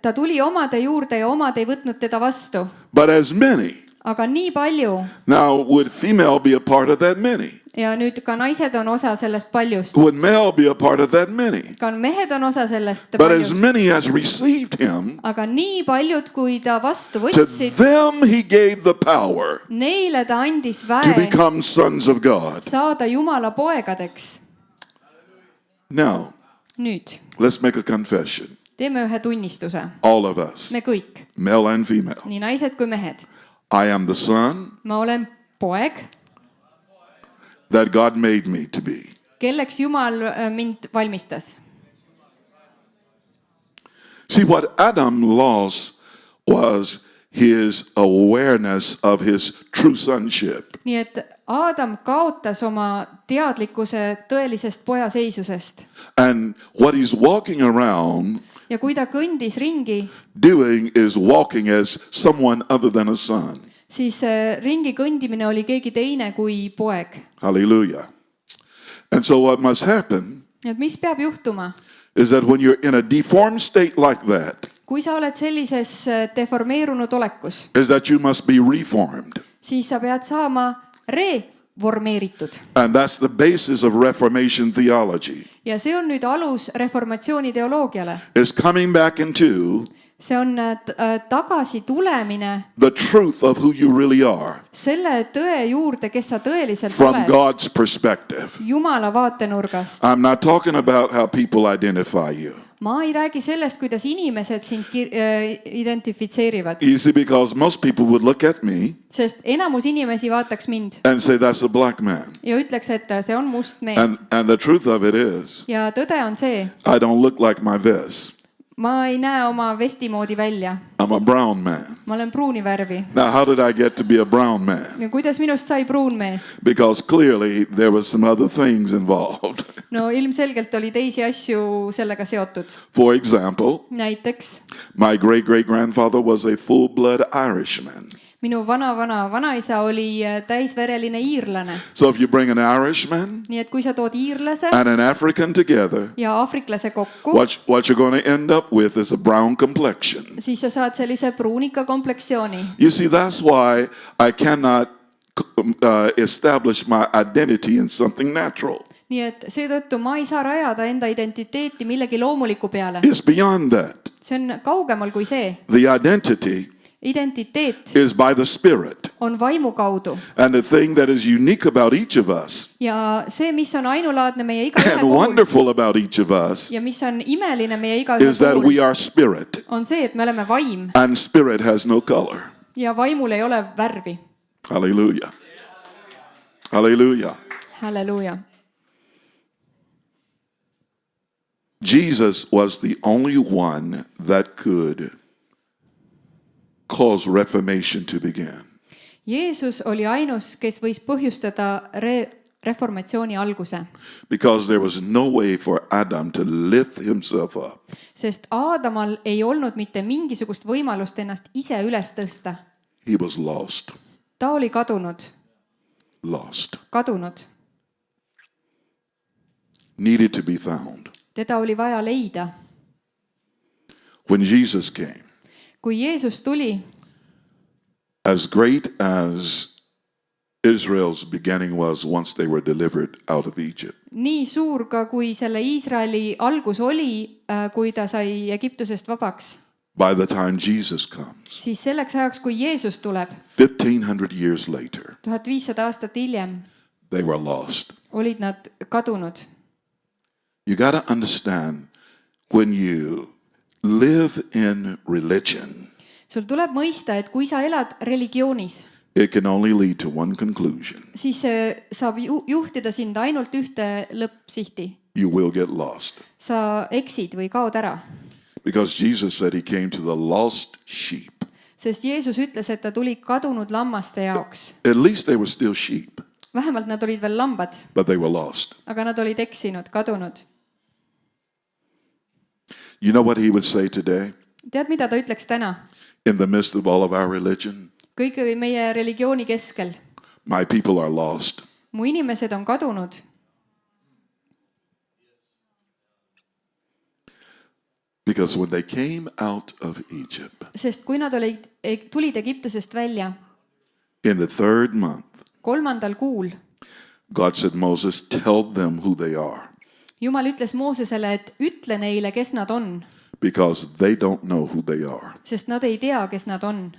D: ta tuli omade juurde ja omad ei võtnud teda vastu.
C: But as many.
D: aga nii palju.
C: Now would female be a part of that many?
D: ja nüüd ka naised on osa sellest paljust.
C: Would male be a part of that many?
D: ka mehed on osa sellest
C: But as
D: paljust.
C: many as received him,
D: aga nii paljud, kui ta vastu
C: to
D: võtsid,
C: them he gave the power
D: neile ta andis
C: to
D: väe
C: become sons of God.
D: saada Jumala poegadeks.
C: Now,
D: nüüd
C: let's make a confession.
D: teeme ühe tunnistuse.
C: All of us,
D: me kõik,
C: male and female.
D: nii naised kui mehed.
C: I am the son
D: ma olen poeg,
C: that God made me to be.
D: kelleks Jumal mind valmistas.
C: See, what Adam lost was his awareness of his true sonship.
D: nii et Aadam kaotas oma teadlikkuse tõelisest poja seisusest.
C: And what he's walking around
D: ja kui ta kõndis ringi,
C: doing is walking as someone other than a son.
D: siis ringi kõndimine oli keegi teine kui poeg.
C: Hallelujah. And so what must happen
D: et mis peab juhtuma?
C: is that when you're in a deformed state like that,
D: kui sa oled sellises deformeerunud olekus,
C: is that you must be reformed.
D: siis sa pead saama reformeeritud.
C: And that's the basis of Reformation theology.
D: ja see on nüüd alus reformatsiooni teoloogiale.
C: Is coming back into
D: see on tagasi tulemine
C: the truth of who you really are
D: selle tõe juurde, kes sa tõeliselt
C: from
D: oled.
C: God's perspective.
D: Jumala vaatenurgast.
C: I'm not talking about how people identify you.
D: ma ei räägi sellest, kuidas inimesed sind identifitseerivad.
C: You see, because most people would look at me
D: sest enamus inimesi vaataks mind
C: and say, that's a black man.
D: ja ütleks, et see on must mees.
C: And the truth of it is,
D: ja tõde on see,
C: I don't look like my vest.
D: ma ei näe oma vesti moodi välja.
C: I'm a brown man.
D: ma olen pruuni värvi.
C: Now, how did I get to be a brown man?
D: ja kuidas minust sai pruun mees?
C: Because clearly there was some other things involved.
D: no ilmselgelt oli teisi asju sellega seotud.
C: For example,
D: näiteks
C: my great-great-grandfather was a full-blood Irishman.
D: minu vanaisa oli täisvereline iirlane.
C: So if you bring an Irishman
D: nii et kui sa tood iirlase
C: and an African together,
D: ja aafriklase kokku,
C: what you're going to end up with is a brown complexion.
D: siis sa saad sellise pruunika komplektsiooni.
C: You see, that's why I cannot establish my identity in something natural.
D: nii nii et seetõttu ma ei saa rajada enda identiteeti millegi loomuliku peale.
C: It's beyond that.
D: See on kaugemal kui see.
C: The identity
D: Identiteet
C: is by the Spirit.
D: on vaimu kaudu.
C: And the thing that is unique about each of us
D: Ja see, mis on ainulaadne meie igaühe
C: and
D: puhul
C: wonderful about each of us
D: ja mis on imeline meie igaühe
C: is that
D: puhul,
C: we are spirit.
D: on see, et me oleme vaim
C: And spirit has no color.
D: ja vaimul ei ole värvi.
C: Hallelujah. Hallelujah.
D: Halleluuja.
C: Jesus was the only one that could cause reformation to begin.
D: Jeesus oli ainus, kes võis põhjustada reformatsiooni alguse,
C: Because there was no way for Adam to lift himself up.
D: sest Aadamal ei olnud mitte mingisugust võimalust ennast ise üles tõsta.
C: He was lost.
D: Ta oli kadunud.
C: Needed to be found.
D: Teda oli vaja leida.
C: When Jesus came,
D: Kui Jeesus tuli,
C: as great as Israel's beginning was once they were delivered out of Egypt,
D: nii suur ka kui selle Iisraeli algus oli, kui ta sai Egiptusest vabaks,
C: by the time Jesus comes,
D: siis selleks ajaks, kui Jeesus tuleb,
C: 1500 years later,
D: 1500 aastat hiljem,
C: they were lost.
D: olid nad kadunud.
C: You got to understand, when you live in religion,
D: Sul tuleb mõista, et kui sa elad religioonis,
C: it can only lead to one conclusion.
D: siis see saab juhtida sind ainult ühte lõppsihti.
C: You will get lost.
D: Sa eksid või kaod ära.
C: Because Jesus said he came to the lost sheep.
D: Sest Jeesus ütles, et ta tuli kadunud lammaste jaoks.
C: At least they were still sheep,
D: Vähemalt nad olid veel lambad,
C: but they were lost.
D: aga nad olid eksinud, kadunud.
C: You know what he would say today?
D: Tead, mida ta ütleks täna?
C: In the midst of all of our religion,
D: Kõik meie religiooni keskel.
C: my people are lost.
D: Mu inimesed on kadunud.
C: Because when they came out of Egypt,
D: Sest kui nad tulid Egiptusest välja
C: in the 3rd month,
D: 3. kuul,
C: God said, Moses, tell them who they are,
D: Jumal ütles Moosesele, et ütle neile, kes nad on,
C: because they don't know who they are.
D: sest nad ei tea, kes nad on.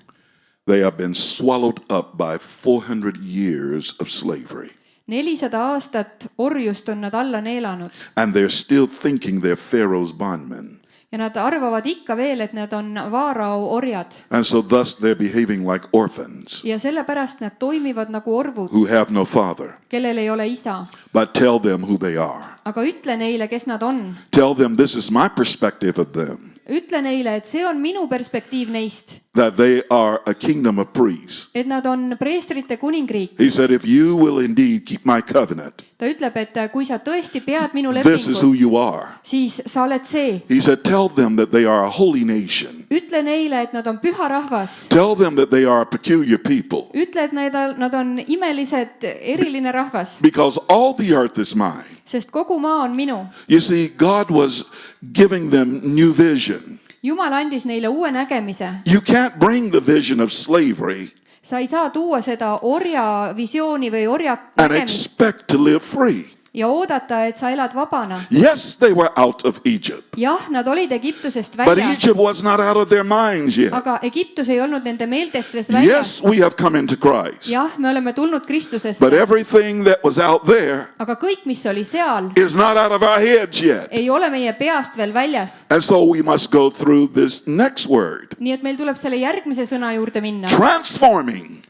C: They have been swallowed up by 400 years of slavery.
D: 400 aastat orjust on nad alla neelanud
C: And they're still thinking they're Pharaoh's bondmen.
D: ja nad arvavad ikka veel, et nad on Vaarao orjad
C: And so thus they're behaving like orphans
D: ja sellepärast nad toimivad nagu orvud,
C: who have no father.
D: kellel ei ole isa.
C: But tell them who they are.
D: Aga ütle neile, kes nad on.
C: Tell them this is my perspective of them.
D: Ütle neile, et see on minu perspektiiv neist,
C: That they are a kingdom of priests.
D: et nad on preestrite kuningriik.
C: He said, if you will indeed keep my covenant,
D: Ta ütleb, et kui sa tõesti pead minu
C: this is who
D: lepingut,
C: you are.
D: siis sa oled see.
C: He said, tell them that they are a holy nation.
D: Ütle neile, et nad on püha rahvas.
C: Tell them that they are a peculiar people.
D: Ütle, et nad on imelised, eriline rahvas,
C: Because all the earth is mine.
D: sest kogu maa on minu.
C: You see, God was giving them new vision.
D: Jumal andis neile uue nägemise.
C: You can't bring the vision of slavery
D: Sa ei saa tuua seda orja visiooni või orja
C: and
D: nägemist
C: expect to live free.
D: ja oodata, et sa elad vabana.
C: Yes, they were out of Egypt,
D: Jah, nad olid Egiptusest
C: but
D: väljas,
C: Egypt was not out of their minds yet.
D: aga Egiptus ei olnud nende meeltest veel väljas.
C: Yes, we have come into Christ,
D: Jah, me oleme tulnud Kristusesse,
C: but everything that was out there
D: aga kõik, mis oli seal,
C: is not out of our heads yet.
D: ei ole meie peast veel väljas.
C: And so we must go through this next word,
D: Nii et meil tuleb selle järgmise sõna juurde minna.
C: transforming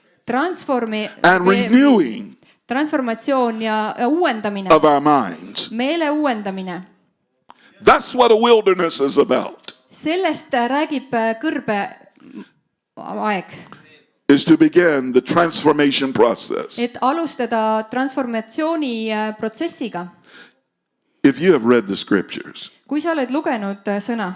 C: and renewing
D: Transformatsioon ja uuendamine,
C: of our minds.
D: meele uuendamine.
C: That's what a wilderness is about,
D: Sellest räägib kõrbeaeg,
C: is to begin the transformation process.
D: et alustada transformatsiooni protsessiga.
C: If you have read the scriptures,
D: Kui sa oled lugenud sõna,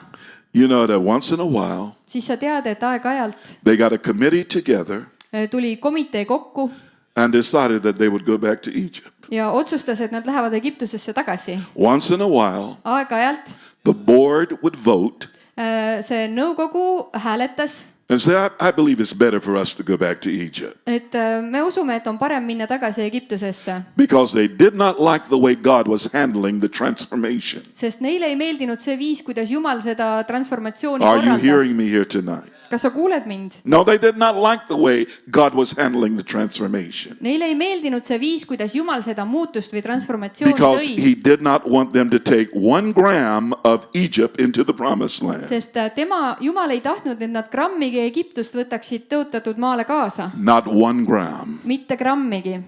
C: you know that once in a while
D: siis sa tead, et aeg-ajalt
C: they got a committee together
D: tuli komitee kokku
C: and decided that they would go back to Egypt.
D: ja otsustas, et nad lähevad Egiptusesse tagasi.
C: Once in a while,
D: Aeg-ajalt
C: the board would vote
D: see nõukogu hääletas
C: and say, I believe it's better for us to go back to Egypt.
D: et me usume, et on parem minna tagasi Egiptusesse,
C: Because they did not like the way God was handling the transformation.
D: sest neile ei meeldinud see viis, kuidas Jumal seda transformatsiooni
C: Are you
D: korraldas.
C: hearing me here tonight?
D: kas sa kuuled mind?
C: No, they did not like the way God was handling the transformation.
D: Neile ei meeldinud see viis, kuidas Jumal seda muutust või transformatsiooni
C: Because
D: tõi,
C: he did not want them to take 1 gram of Egypt into the promised land.
D: sest Jumal ei tahtnud, et nad grammigi Egiptust võtaksid tõotatud maale kaasa.
C: Not 1 gram.
D: Mitte grammigi.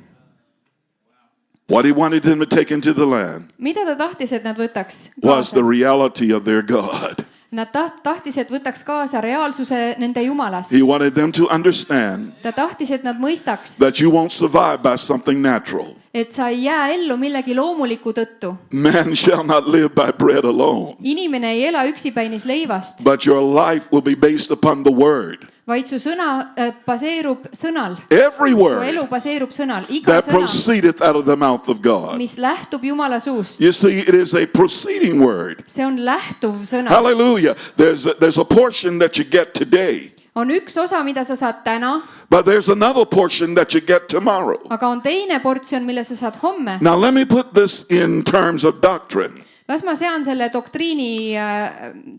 C: What he wanted them to take into the land
D: Mida ta tahtis, et nad võtaks
C: was
D: kaasa?
C: the reality of their God.
D: Nad tahtis, et võtaks kaasa reaalsuse nende Jumalast.
C: He wanted them to understand
D: Ta tahtis, et nad mõistaks,
C: that you won't survive by something natural.
D: et sa ei jää ellu millegi loomuliku tõttu.
C: Man shall not live by bread alone,
D: Inimene ei ela üksipäinis leivast,
C: but your life will be based upon the word.
D: vaid su sõna baseerub sõnal.
C: Every
D: Su
C: word
D: elu baseerub sõnal. Iga
C: that
D: sõna,
C: proceedeth out of the mouth of God.
D: mis lähtub Jumala suust,
C: You see, it is a proceeding word.
D: see on lähtuv sõna.
C: Hallelujah. There's a portion that you get today,
D: On üks osa, mida sa saad täna,
C: but there's another portion that you get tomorrow.
D: aga on teine portsjon, mille sa saad homme.
C: Now, let me put this in terms of doctrine.
D: Las ma sean selle doktriini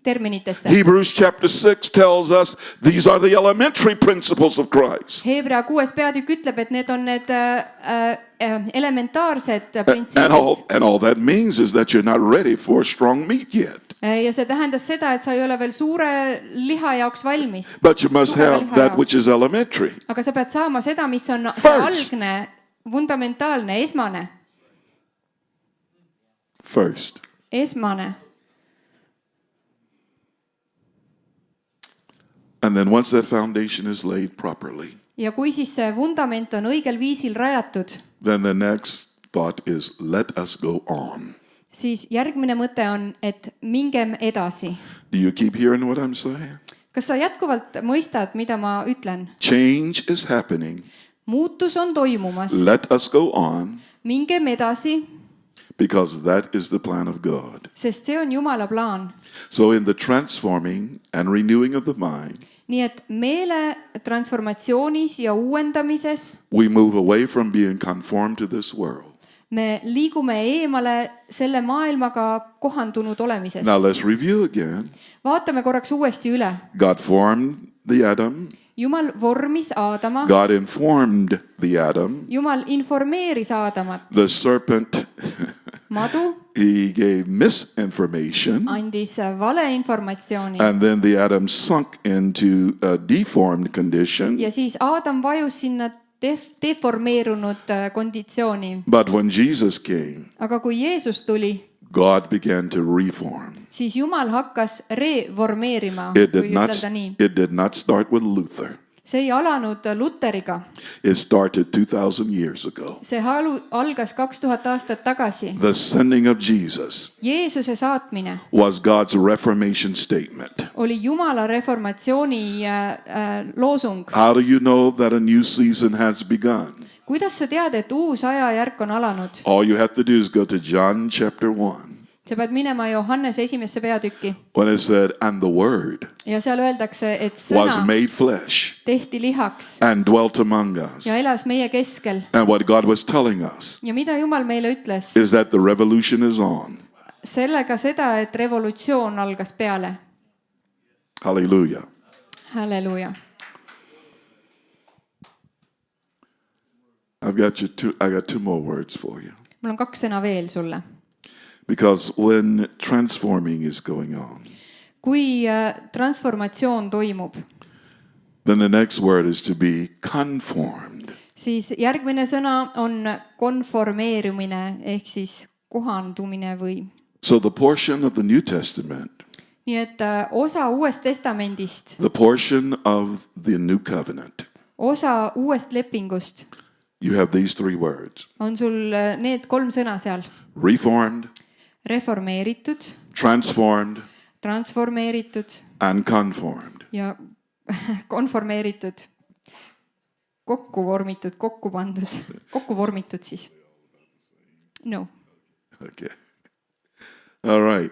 D: terminitesse.
C: Hebrews chapter 6 tells us these are the elementary principles of Christ.
D: Hebra 6. peatükk ütleb, et need on need elementaarsed
C: And
D: printsiibid.
C: all that means is that you're not ready for strong meat yet.
D: Ja see tähendas seda, et sa ei ole veel suure liha jaoks valmis.
C: But you must have that which is elementary.
D: Aga sa pead saama seda, mis on see
C: First.
D: algne, fundamentaalne, esmane.
C: First.
D: Esmane.
C: And then once that foundation is laid properly,
D: Ja kui siis see vundament on õigel viisil rajatud,
C: then the next thought is let us go on.
D: siis järgmine mõte on, et mingem edasi.
C: Do you keep hearing what I'm saying?
D: Kas sa jätkuvalt mõistad, mida ma ütlen?
C: Change is happening.
D: Muutus on toimumas.
C: Let us go on
D: Mingem edasi,
C: because that is the plan of God.
D: sest see on Jumala plaan.
C: So in the transforming and renewing of the mind,
D: Nii et meele transformatsioonis ja uuendamises
C: we move away from being conformed to this world.
D: me liigume eemale selle maailmaga kohandunud olemisest.
C: Now let's review again.
D: Vaatame korraks uuesti üle.
C: God formed the Adam.
D: Jumal vormis Aadama.
C: God informed the Adam.
D: Jumal informeeris Aadamat.
C: The serpent,
D: Madu
C: he gave misinformation.
D: andis valeinformatsiooni.
C: And then the Adam sunk into a deformed condition.
D: Ja siis Aadam vajus sinna deformeerunud konditsiooni.
C: But when Jesus came,
D: Aga kui Jeesus tuli,
C: God began to reform.
D: siis Jumal hakkas reformeerima,
C: It
D: kui
C: did not,
D: ütelda nii.
C: it did not start with Luther.
D: See ei alanud Luteriga.
C: It started 2,000 years ago.
D: See algas 2000 aastat tagasi.
C: The sending of Jesus
D: Jeesuse saatmine
C: was God's reformation statement.
D: oli Jumala reformatsiooni loosung.
C: How do you know that a new season has begun?
D: Kuidas sa tead, et uus ajajärk on alanud?
C: All you have to do is go to John chapter 1
D: Sa pead minema Johannese 1. peatükki
C: when it said, and the word
D: ja seal öeldakse, et
C: was
D: sõna
C: made flesh
D: tehti lihaks
C: and dwelt among us.
D: ja elas meie keskel.
C: And what God was telling us
D: Ja mida Jumal meile ütles?
C: is that the revolution is on.
D: Sellega seda, et revolutsioon algas peale.
C: Hallelujah.
D: Halleluuja.
C: I got two more words for you.
D: Mul on 2 sõna veel sulle.
C: Because when transforming is going on,
D: Kui transformatsioon toimub,
C: then the next word is to be conformed.
D: siis järgmine sõna on konformeerumine ehk siis kohandumine või.
C: So the portion of the New Testament,
D: Nii et osa Uuest Testamendist,
C: the portion of the New Covenant,
D: osa Uuest lepingust
C: you have these 3 words.
D: on sul need 3 sõna seal.
C: Reformed,
D: Reformeeritud,
C: transformed,
D: transformeeritud
C: and conformed.
D: ja konformeeritud, kokku vormitud, kokku pandud, kokku vormitud siis. No.
C: Okay. All right.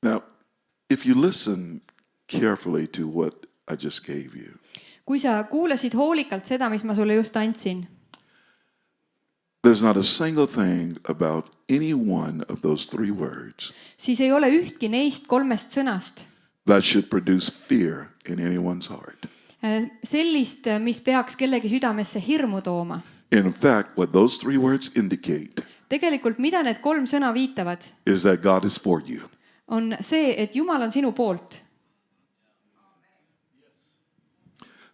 C: Now, if you listen carefully to what I just gave you,
D: kui sa kuulasid hoolikalt seda, mis ma sulle just andsin,
C: there's not a single thing about any one of those 3 words
D: siis ei ole ühtki neist 3 sõnast
C: that should produce fear in anyone's heart.
D: sellist, mis peaks kellegi südamesse hirmu tooma.
C: In fact, what those 3 words indicate
D: tegelikult, mida need 3 sõna viitavad,
C: is that God is for you.
D: on see, et Jumal on sinu poolt.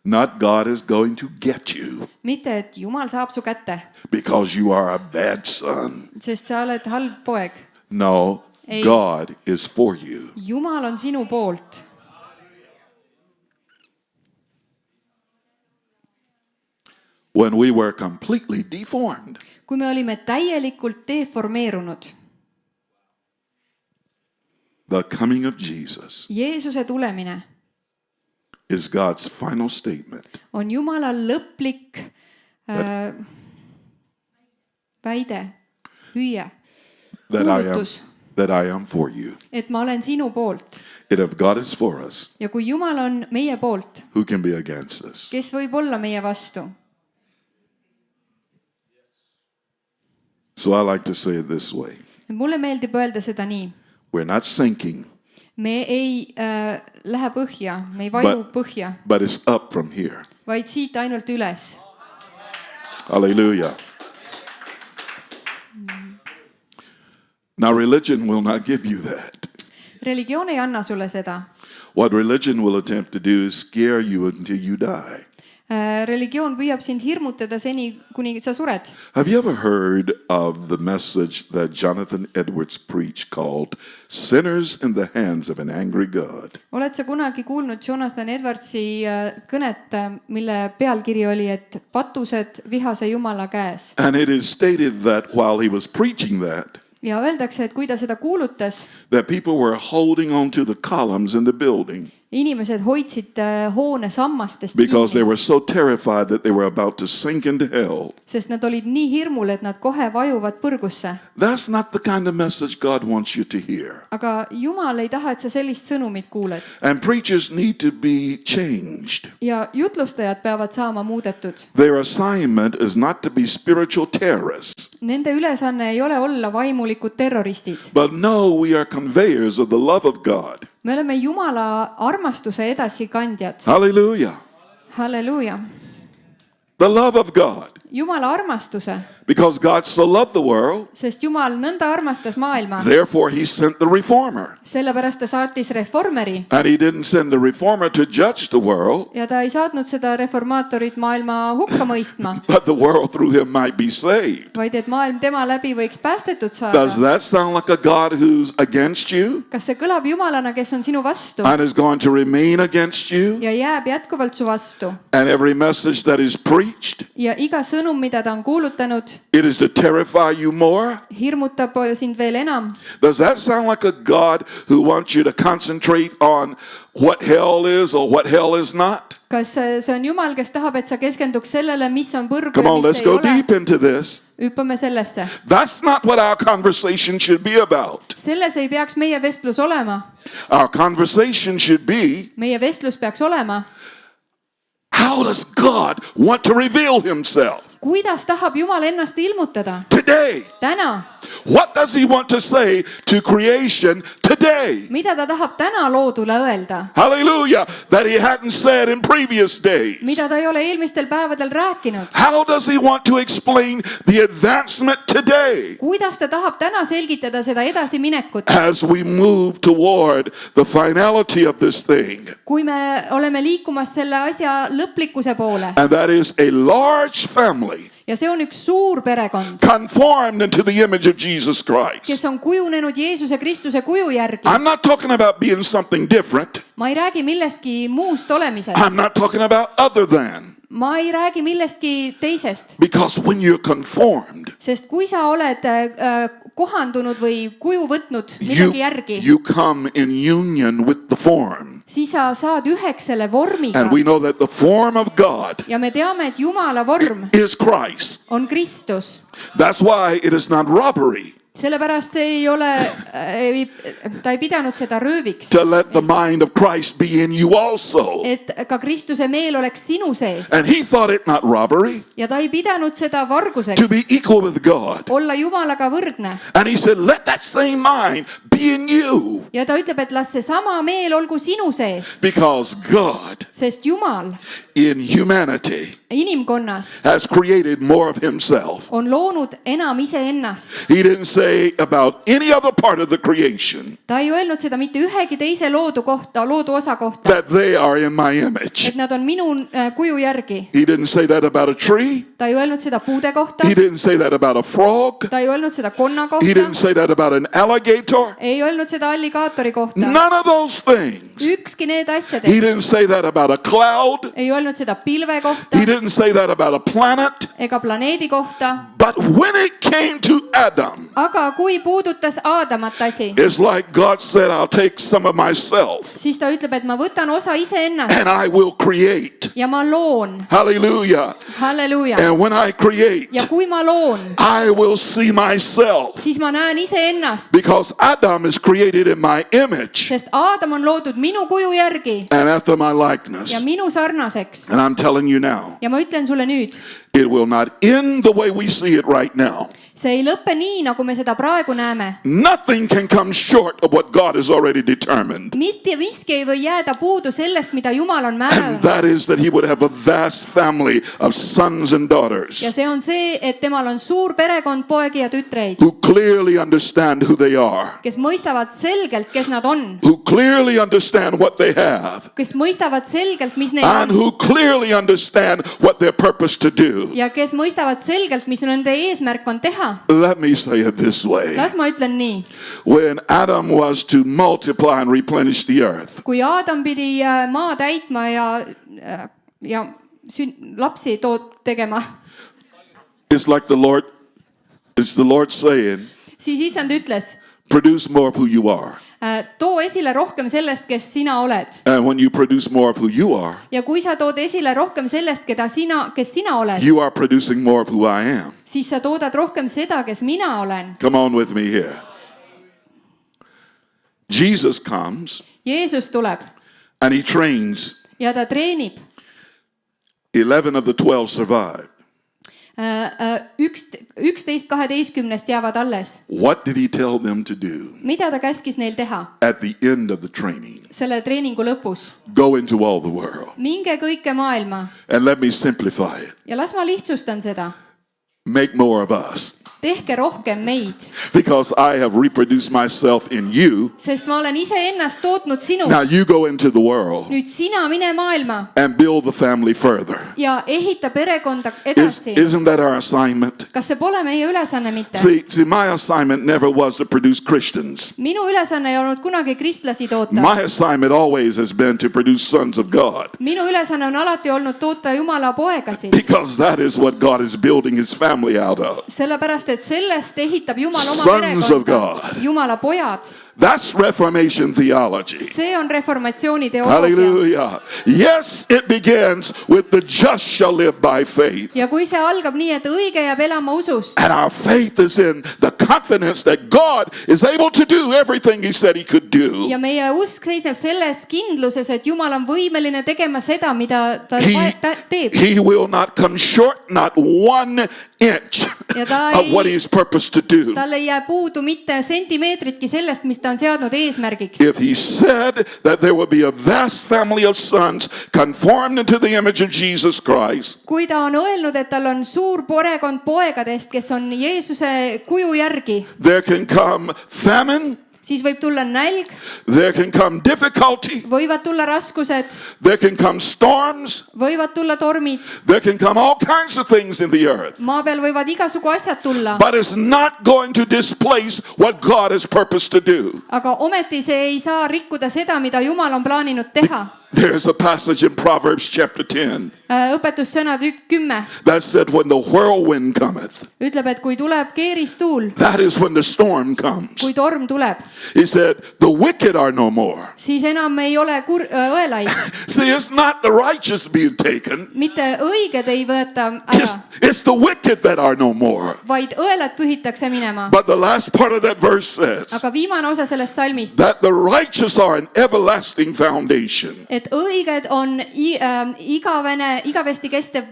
C: Not God is going to get you
D: mitte, et Jumal saab su kätte,
C: because you are a bad son.
D: sest sa oled halb poeg.
C: No,
D: Ei.
C: God is for you.
D: Jumal on sinu poolt.
C: When we were completely deformed,
D: kui me olime täielikult deformeerunud,
C: the coming of Jesus
D: Jeesuse tulemine
C: is God's final statement
D: on Jumala lõplik väide, hüüe, kuulutus,
C: that I am for you.
D: et ma olen sinu poolt.
C: And if God is for us,
D: Ja kui Jumal on meie poolt,
C: who can be against us?
D: kes võib olla meie vastu?
C: So I like to say it this way.
D: Mulle meeldib öelda seda nii.
C: We're not sinking,
D: Me ei lähe põhja, me ei vaju põhja,
C: but it's up from here.
D: vaid siit ainult üles.
C: Hallelujah. Now, religion will not give you that.
D: Religioon ei anna sulle seda.
C: What religion will attempt to do is scare you until you die.
D: Religioon püüab sind hirmutada seni, kuni sa sured.
C: Have you ever heard of the message that Jonathan Edwards preached called Sinners in the Hands of an Angry God?
D: Oled sa kunagi kuulnud Jonathan Edwardsi kõnet, mille pealkiri oli, et patused vihase Jumala käes?
C: And it is stated that while he was preaching that,
D: Ja öeldakse, et kui ta seda kuulutas,
C: that people were holding on to the columns in the building
D: inimesed hoidsid hoone sammastest
C: because they
D: kinni,
C: were so terrified that they were about to sink into hell.
D: sest nad olid nii hirmul, et nad kohe vajuvad põrgusse.
C: That's not the kind of message God wants you to hear.
D: Aga Jumal ei taha, et sa sellist sõnumit kuuled.
C: And preachers need to be changed.
D: Ja jutlustajad peavad saama muudetud.
C: Their assignment is not to be spiritual terrorists,
D: Nende ülesanne ei ole olla vaimulikud terroristid.
C: but no, we are conveyors of the love of God.
D: Me oleme Jumala armastuse edasikandjad.
C: Hallelujah.
D: Halleluuja.
C: The love of God.
D: Jumala armastuse,
C: Because God so loved the world,
D: sest Jumal nõnda armastas maailma.
C: therefore he sent the reformer.
D: Sellepärast ta saatis reformeri
C: And he didn't send the reformer to judge the world,
D: ja ta ei saatnud seda reformaatorit maailma hukka mõistma,
C: but the world through him might be saved.
D: vaid et maailm tema läbi võiks päästetud
C: Does
D: saada.
C: that sound like a God who's against you
D: Kas see kõlab Jumalana, kes on sinu vastu
C: and is going to remain against you?
D: ja jääb jätkuvalt su vastu?
C: And every message that is preached,
D: Ja iga sõnum, mida ta on kuulutanud,
C: it is to terrify you more?
D: hirmutab sind veel enam.
C: Does that sound like a God who wants you to concentrate on what hell is or what hell is not?
D: Kas see on Jumal, kes tahab, et sa keskenduks sellele, mis on põrgu
C: Come
D: ja
C: on,
D: mis
C: let's
D: ei
C: go
D: ole?
C: deep into this.
D: Hüppame sellesse.
C: That's not what our conversation should be about.
D: Selles ei peaks meie vestlus olema.
C: Our conversation should be,
D: Meie vestlus peaks olema,
C: how does God want to reveal himself
D: kuidas tahab Jumal ennast ilmutada
C: today?
D: täna?
C: What does he want to say to creation today?
D: Mida ta tahab täna loodule öelda?
C: Hallelujah. That he hadn't said in previous days.
D: Mida ta ei ole eelmistel päevadel rääkinud?
C: How does he want to explain the advancement today
D: Kuidas ta tahab täna selgitada seda edasiminekut?
C: as we move toward the finality of this thing?
D: Kui me oleme liikumas selle asja lõplikkuse poole
C: And that is a large family
D: ja see on üks suur perekond,
C: conformed into the image of Jesus Christ.
D: kes on kujunenud Jeesuse Kristuse kuju järgi.
C: I'm not talking about being something different.
D: Ma ei räägi millestki muust olemisest.
C: I'm not talking about other than.
D: Ma ei räägi millestki teisest,
C: Because when you're conformed,
D: sest kui sa oled kohandunud või kuju võtnud midagi järgi,
C: you come in union with the form.
D: siis sa saad üheks selle vormiga.
C: And we know that the form of God
D: Ja me teame, et Jumala vorm
C: is Christ.
D: on Kristus.
C: That's why it is not robbery
D: sellepärast see ei ole, ta ei pidanud seda rööviks.
C: To let the mind of Christ be in you also.
D: Et ka Kristuse meel oleks sinu sees.
C: And he thought it not robbery
D: Ja ta ei pidanud seda
C: to
D: varguseks.
C: be equal with God.
D: Olla Jumalaga võrdne.
C: And he said, let that same mind be in you.
D: Ja ta ütleb, et las see sama meel olgu sinu sees.
C: Because God
D: Sest Jumal
C: in humanity
D: inimkonnas
C: has created more of himself.
D: on loonud enam iseennast.
C: He didn't say about any other part of the creation
D: Ta ei öelnud seda mitte ühegi teise loodu osa kohta,
C: that they are in my image.
D: et nad on minu kuju järgi.
C: He didn't say that about a tree.
D: Ta ei öelnud seda puude kohta,
C: He didn't say that about a frog.
D: ta ei öelnud seda konna
C: He didn't
D: kohta,
C: say that about an alligator.
D: ei öelnud seda alligaatori kohta.
C: None of those things.
D: Ükski need
C: He
D: asjadest.
C: didn't say that about a cloud.
D: Ei öelnud seda pilve kohta
C: He didn't say that about a planet.
D: ega planeedi kohta.
C: But when it came to Adam,
D: Aga kui puudutas Aadamat asi,
C: it's like God said, I'll take some of myself
D: siis ta ütleb, et ma võtan osa iseennast
C: and I will create.
D: ja ma loon.
C: Hallelujah.
D: Halleluuja.
C: And when I create,
D: Ja kui ma loon,
C: I will see myself.
D: siis ma näen iseennast,
C: Because Adam is created in my image
D: sest Aadam on loodud minu kuju järgi
C: and after my
D: ja
C: likeness.
D: minu sarnaseks.
C: And I'm telling you now,
D: Ja ma ütlen sulle nüüd,
C: it will not end the way we see it right now.
D: see ei lõpe nii, nagu me seda praegu näeme.
C: Nothing can come short of what God has already determined.
D: Mitte miski ei või jääda puudu sellest, mida Jumal on
C: And
D: määranud.
C: that is that he would have a vast family of sons and daughters
D: Ja see on see, et temal on suur perekond poegi ja tütreid,
C: who clearly understand who they are,
D: kes mõistavad selgelt, kes nad on,
C: who clearly understand what they have,
D: kes mõistavad selgelt, mis neil
C: and
D: on
C: who clearly understand what they're purposed to do.
D: ja kes mõistavad selgelt, mis nende eesmärk on teha.
C: Let me say it this way.
D: Las ma ütlen nii.
C: When Adam was to multiply and replenish the earth,
D: Kui Aadam pidi maa täitma ja lapsi tegema,
C: it's like the Lord saying,
D: siis issand ütles,
C: produce more of who you are.
D: too esile rohkem sellest, kes sina oled.
C: And when you produce more of who you are,
D: Ja kui sa tood esile rohkem sellest, kes sina oled,
C: you are producing more of who I am.
D: siis sa toodad rohkem seda, kes mina olen.
C: Come on with me here. Jesus comes
D: Jeesus tuleb
C: and he trains.
D: ja ta treenib.
C: 11 of the 12 survived.
D: 11-12 jäävad alles.
C: What did he tell them to do
D: Mida ta käskis neil teha
C: at the end of the training?
D: selle treeningu lõpus?
C: Go into all the world.
D: Minge kõike maailma
C: And let me simplify it.
D: ja las ma lihtsustan seda.
C: Make more of us.
D: Tehke rohkem meid,
C: Because I have reproduced myself in you.
D: sest ma olen iseennast tootnud sinus.
C: Now you go into the world
D: Nüüd sina mine maailma
C: and build the family further.
D: ja ehita perekonda edasi.
C: Isn't that our assignment?
D: Kas see pole meie ülesanne mitte?
C: See, my assignment never was to produce Christians.
D: Minu ülesanne ei olnud kunagi kristlasi toota.
C: My assignment always has been to produce sons of God.
D: Minu ülesanne on alati olnud toota Jumala poegasid.
C: Because that is what God is building his family out of.
D: Sellepärast, et sellest ehitab Jumal oma
C: Sons of
D: perekonda.
C: God.
D: Jumala pojad.
C: That's Reformation theology.
D: See on reformatsiooni teoloogia.
C: Hallelujah. Yes, it begins with the just shall live by faith.
D: Ja kui see algab nii, et õige jääb elama usust
C: And our faith is in the confidence that God is able to do everything he said he could do.
D: ja meie usk seisneb selles kindluses, et Jumal on võimeline tegema seda, mida ta teeb.
C: He will not come short, not 1 inch
D: Ja ta
C: of what he is purposed to do.
D: Tal ei jää puudu mitte sentimeetritki sellest, mis ta on seadnud eesmärgiks.
C: If he said that there will be a vast family of sons conformed into the image of Jesus Christ,
D: Kui ta on öelnud, et tal on suur perekond poegadest, kes on Jeesuse kuju järgi,
C: there can come famine,
D: siis võib tulla nälg,
C: there can come difficulty,
D: võivad tulla raskused,
C: there can come storms,
D: võivad tulla tormid,
C: there can come all kinds of things in the earth.
D: maa peal võivad igasugu asjad tulla,
C: But it's not going to displace what God has purposed to do.
D: aga ometi see ei saa rikkuda seda, mida Jumal on plaaninud teha.
C: There's a passage in Proverbs chapter 10
D: õpetussõnad 10
C: that said, when the whirlwind cometh,
D: ütleb, et kui tuleb keeristuul,
C: that is when the storm comes.
D: kui torm tuleb,
C: He said, the wicked are no more.
D: siis enam ei ole õelaid.
C: See, it's not the righteous being taken.
D: Mitte õiged ei võeta ära,
C: It's the wicked that are no more.
D: vaid õelad pühitakse minema.
C: But the last part of that verse says
D: Aga viimane osa sellest salmist,
C: that the righteous are an everlasting foundation.
D: et õiged on igavesti kestev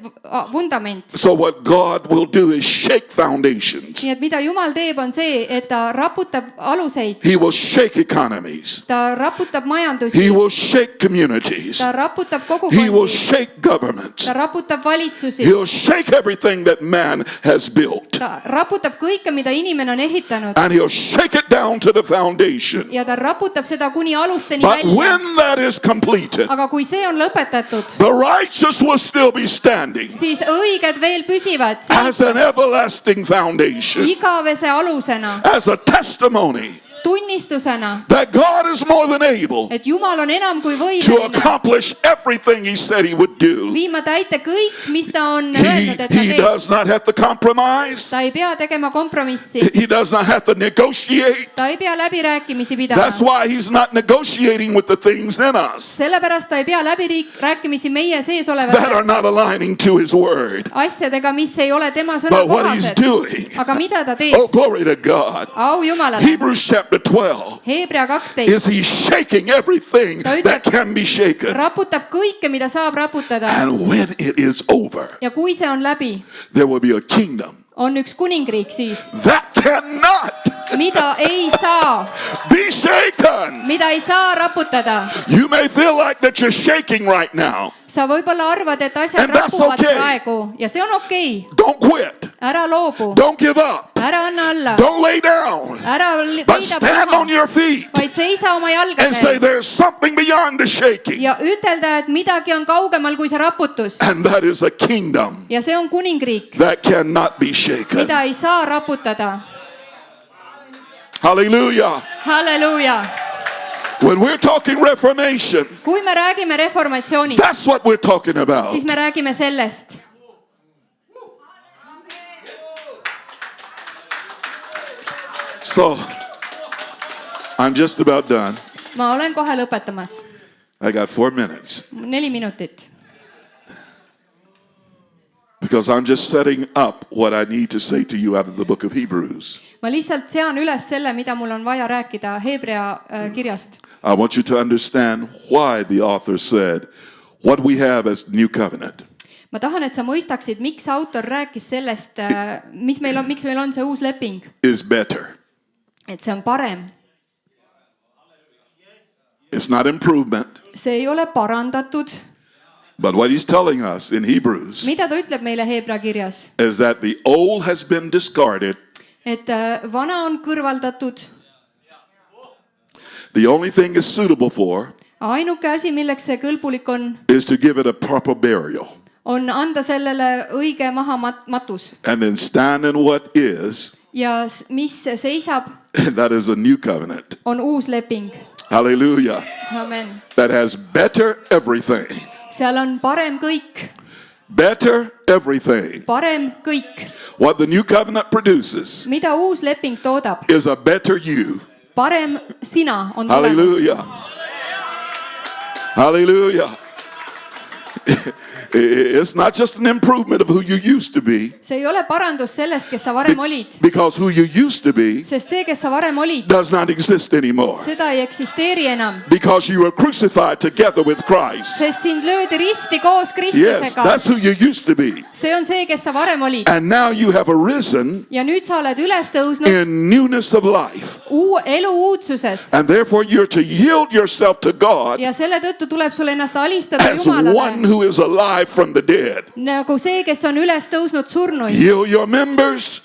D: vundament.
C: So what God will do is shake foundations.
D: Nii et mida Jumal teeb, on see, et ta raputab aluseid,
C: He will shake economies.
D: ta raputab
C: He
D: majandusi,
C: will shake communities.
D: ta raputab
C: He will
D: kogukondi,
C: shake governments.
D: ta raputab valitsusi,
C: He'll shake everything that man has built.
D: ta raputab kõike, mida inimene on ehitanud
C: And he'll shake it down to the foundation.
D: ja ta raputab seda kuni alusteni
C: But
D: välja.
C: when that is completed,
D: Aga kui see on lõpetatud,
C: the righteous will still be standing
D: siis õiged veel püsivad
C: as an everlasting foundation,
D: igavese alusena,
C: as a testimony
D: tunnistusena,
C: that God is more than able
D: et Jumal on enam kui
C: to
D: võimeline
C: accomplish everything he said he would do.
D: viima täite kõik, mis ta on
C: He,
D: öelnud, et ta
C: he
D: teeb.
C: does not have to compromise.
D: Ta ei pea tegema kompromissi,
C: He does not have to negotiate.
D: ta ei pea läbirääkimisi pidama.
C: That's why he's not negotiating with the things in us
D: Sellepärast ta ei pea läbirääkimisi meie sees
C: that
D: olevate
C: are not aligning to his word.
D: asjadega, mis ei ole tema sõna
C: But what he's
D: kohased.
C: doing,
D: Aga mida ta teeb?
C: oh glory to God.
D: Au Jumalale.
C: Hebrews chapter 12
D: Hebra 12
C: is he's shaking everything that can be shaken.
D: raputab kõike, mida saab raputada.
C: And when it is over,
D: Ja kui see on läbi,
C: there will be a kingdom
D: on üks kuningriik siis,
C: that cannot
D: mida ei saa,
C: be shaken.
D: mida ei saa raputada.
C: You may feel like that you're shaking right now.
D: Sa võib-olla arvad, et asjad
C: And that's
D: rapuvad
C: okay.
D: praegu ja see on okei.
C: Don't quit.
D: Ära loobu,
C: Don't give up.
D: ära anna alla,
C: Don't lay down.
D: ära
C: But
D: võida
C: stand on
D: puha,
C: your feet
D: vaid seisa oma
C: and say
D: jalgadel
C: there's something beyond the shaking.
D: ja ütelda, et midagi on kaugemal kui see raputus.
C: And that is a kingdom
D: Ja see on kuningriik,
C: that cannot be shaken.
D: mida ei saa raputada.
C: Hallelujah.
D: Halleluuja.
C: When we're talking reformation,
D: Kui me räägime reformatsioonist,
C: that's what we're talking about.
D: siis me räägime sellest.
C: So, I'm just about done.
D: Ma olen kohe lõpetamas.
C: I got 4 minutes
D: 4 minutit.
C: because I'm just setting up what I need to say to you out of the book of Hebrews.
D: Ma lihtsalt sean üles selle, mida mul on vaja rääkida Hebra kirjast.
C: I want you to understand why the author said what we have as new covenant
D: Ma tahan, et sa mõistaksid, miks autor rääkis sellest, miks meil on see uus leping.
C: is better.
D: Et see on parem.
C: It's not improvement,
D: See ei ole parandatud.
C: but what he's telling us in Hebrews
D: Mida ta ütleb meile Hebra kirjas?
C: is that the old has been discarded.
D: Et vana on kõrvaldatud.
C: The only thing is suitable for
D: Ainuke asi, milleks see kõlbulik
C: is to give it a proper burial
D: on anda sellele õige mahamatus.
C: and then stand in what is,
D: Ja mis seisab,
C: and that is a new covenant.
D: on uus leping.
C: Hallelujah.
D: Amen.
C: That has better everything.
D: Seal on parem kõik.
C: Better everything.
D: Parem kõik.
C: What the new covenant produces
D: Mida uus leping toodab?
C: is a better you.
D: Parem sina on tulemas.
C: Hallelujah. Hallelujah. It's not just an improvement of who you used to be,
D: See ei ole parandus sellest, kes sa varem olid.
C: because who you used to be
D: Sest see, kes sa varem olid,
C: does not exist anymore.
D: seda ei eksisteeri enam.
C: Because you were crucified together with Christ.
D: Sest sind löödi risti koos
C: Yes,
D: Kristusega.
C: that's who you used to be.
D: See on see, kes sa varem olid.
C: And now you have arisen
D: Ja nüüd sa oled üles tõusnud
C: in newness of life.
D: elu uudsuses.
C: And therefore you're to yield yourself to God
D: Ja selle tõttu tuleb sul ennast alistada
C: as one
D: Jumalale.
C: who is alive from the dead.
D: Nagu see, kes on üles tõusnud surnuid.
C: Yield your members.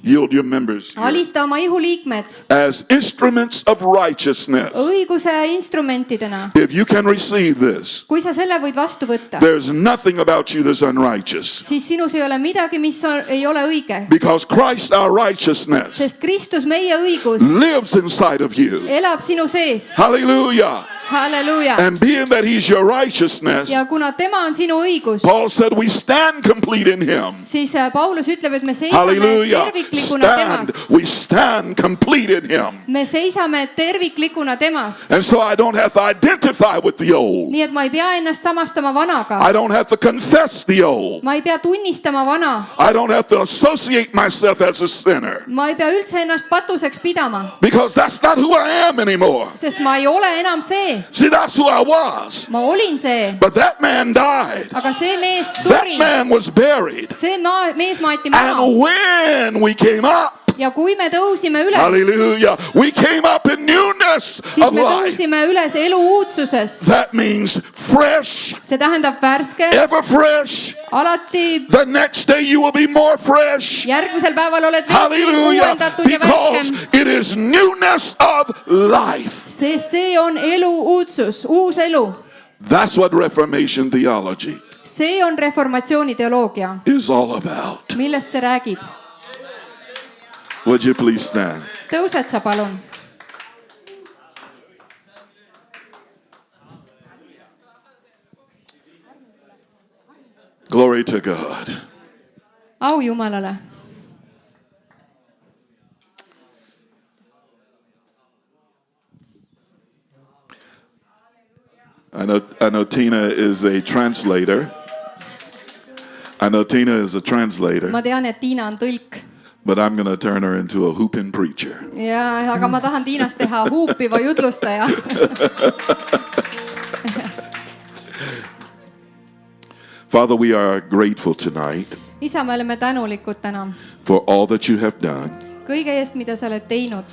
C: Yield your members
D: Alista oma ihuliikmed
C: as instruments of righteousness.
D: õiguse instrumentidena.
C: If you can receive this,
D: Kui sa selle võid vastu võtta,
C: there's nothing about you that's unrighteous.
D: siis sinus ei ole midagi, mis ei ole õige.
C: Because Christ, our righteousness,
D: Sest Kristus, meie õigus,
C: lives inside of you.
D: elab sinu sees.
C: Hallelujah.
D: halleluuja .
C: And being that he's your righteousness,
D: ja kuna tema on sinu õigus ,
C: Paul said we stand complete in him.
D: siis Paulus ütleb , et me seisame
C: Hallelujah.
D: terviklikuna temas .
C: We stand complete in him.
D: me seisame terviklikuna temas .
C: And so I don't have to identify with the old.
D: nii et ma ei pea ennast samastama vanaga .
C: I don't have to confess the old.
D: ma ei pea tunnistama vana .
C: I don't have to associate myself as a sinner.
D: ma ei pea üldse ennast patuseks pidama ,
C: Because that's not who I am anymore.
D: sest ma ei ole enam see .
C: See, that's who I was.
D: ma olin see ,
C: But that man died.
D: aga see mees
C: That
D: suri ,
C: man was buried.
D: see mees maeti maha
C: And when we came up,
D: ja kui me tõusime üles ,
C: hallelujah, we came up in newness
D: siis
C: of
D: me
C: life.
D: tõusime üles elu uudsuses .
C: That means fresh,
D: see tähendab värske ,
C: ever fresh.
D: alati
C: The next day you will be more fresh.
D: järgmisel päeval oled veelgi
C: Hallelujah.
D: uuendatud ja
C: Because
D: värskem ,
C: it is newness of life.
D: sest see on elu uudsus , uus elu .
C: That's what Reformation theology
D: see on reformatsiooni teoloogia ,
C: is all about.
D: millest see räägib .
C: Would you please stand?
D: tõused sa palun .
C: Glory to God.
D: au Jumalale .
C: I know Tina is a translator. I know Tina is a translator,
D: ma tean , et Tiina on tõlk
C: but I'm going to turn her into a hooping preacher.
D: ja , aga ma tahan Tiinast teha huupiva jutlustaja .
C: Father, we are grateful tonight
D: isa , me oleme tänulikud täna
C: for all that you have done.
D: kõige eest , mida sa oled teinud .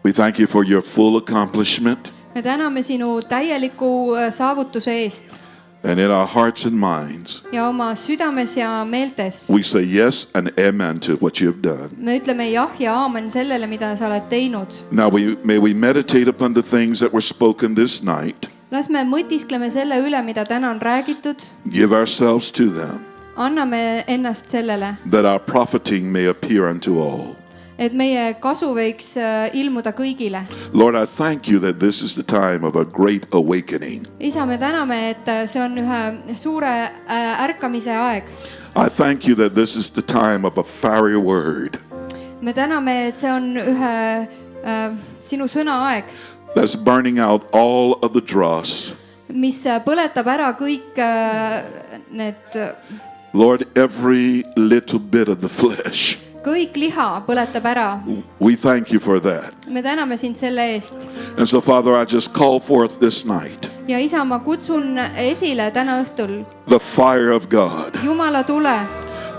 C: We thank you for your full accomplishment.
D: me täname sinu täieliku saavutuse eest
C: And in our hearts and minds,
D: ja oma südames ja meeltes
C: we say yes and amen to what you have done.
D: me ütleme jah ja aamen sellele , mida sa oled teinud .
C: Now, may we meditate upon the things that were spoken this night.
D: las me mõtiskleme selle üle , mida täna on räägitud ,
C: Give ourselves to them,
D: anname ennast sellele ,
C: that our profiting may appear unto all.
D: et meie kasu võiks ilmuda kõigile .
C: Lord, I thank you that this is the time of a great awakening.
D: isa , me täname , et see on ühe suure ärkamise aeg .
C: I thank you that this is the time of a fiery word
D: me täname , et see on ühe sinu sõna aeg ,
C: that's burning out all of the dross.
D: mis põletab ära kõik need ,
C: Lord, every little bit of the flesh.
D: kõik liha põletab ära .
C: We thank you for that.
D: me täname sind selle eest
C: And so, Father, I just call forth this night
D: ja isa , ma kutsun esile täna õhtul
C: the fire of God
D: Jumala tule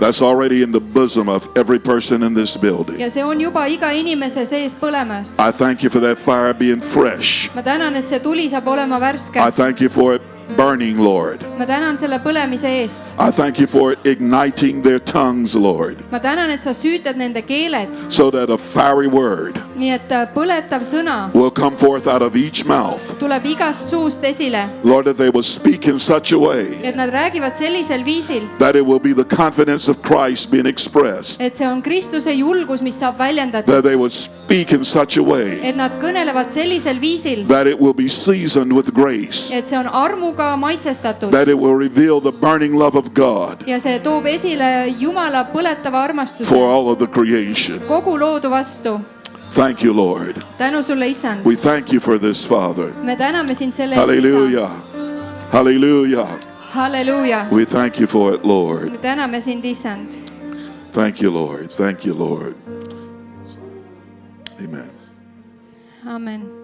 C: that's already in the bosom of every person in this building.
D: ja see on juba iga inimese sees põlemas .
C: I thank you for that fire being fresh.
D: ma tänan , et see tuli saab olema värske
C: I . thank you for it burning, Lord.
D: ma tänan selle põlemise eest .
C: I thank you for it igniting their tongues, Lord,
D: ma tänan , et sa süütad nende keeled ,
C: so that a fiery word
D: nii et põletav sõna
C: will come forth out of each mouth.
D: tuleb igast suust esile ,
C: Lord, that they will speak in such a way
D: et nad räägivad sellisel viisil ,
C: that it will be the confidence of Christ being expressed,
D: et see on Kristuse julgus , mis saab väljendatud ,
C: that they will speak in such a way
D: et nad kõnelevad sellisel viisil ,
C: that it will be seasoned with grace,
D: et see on armuga maitsestatud
C: that it will reveal the burning love of God
D: ja see toob esile Jumala põletava armastuse
C: for all of the creation.
D: kogu loodu vastu .
C: Thank you, Lord.
D: tänu sulle , issand .
C: We thank you for this, Father.
D: me täname sind selle eest , isa .
C: Hallelujah. Hallelujah.
D: halleluuja .
C: We thank you for it, Lord.
D: me täname sind , issand .
C: Thank you, Lord. Thank you, Lord. Amen.
D: amen .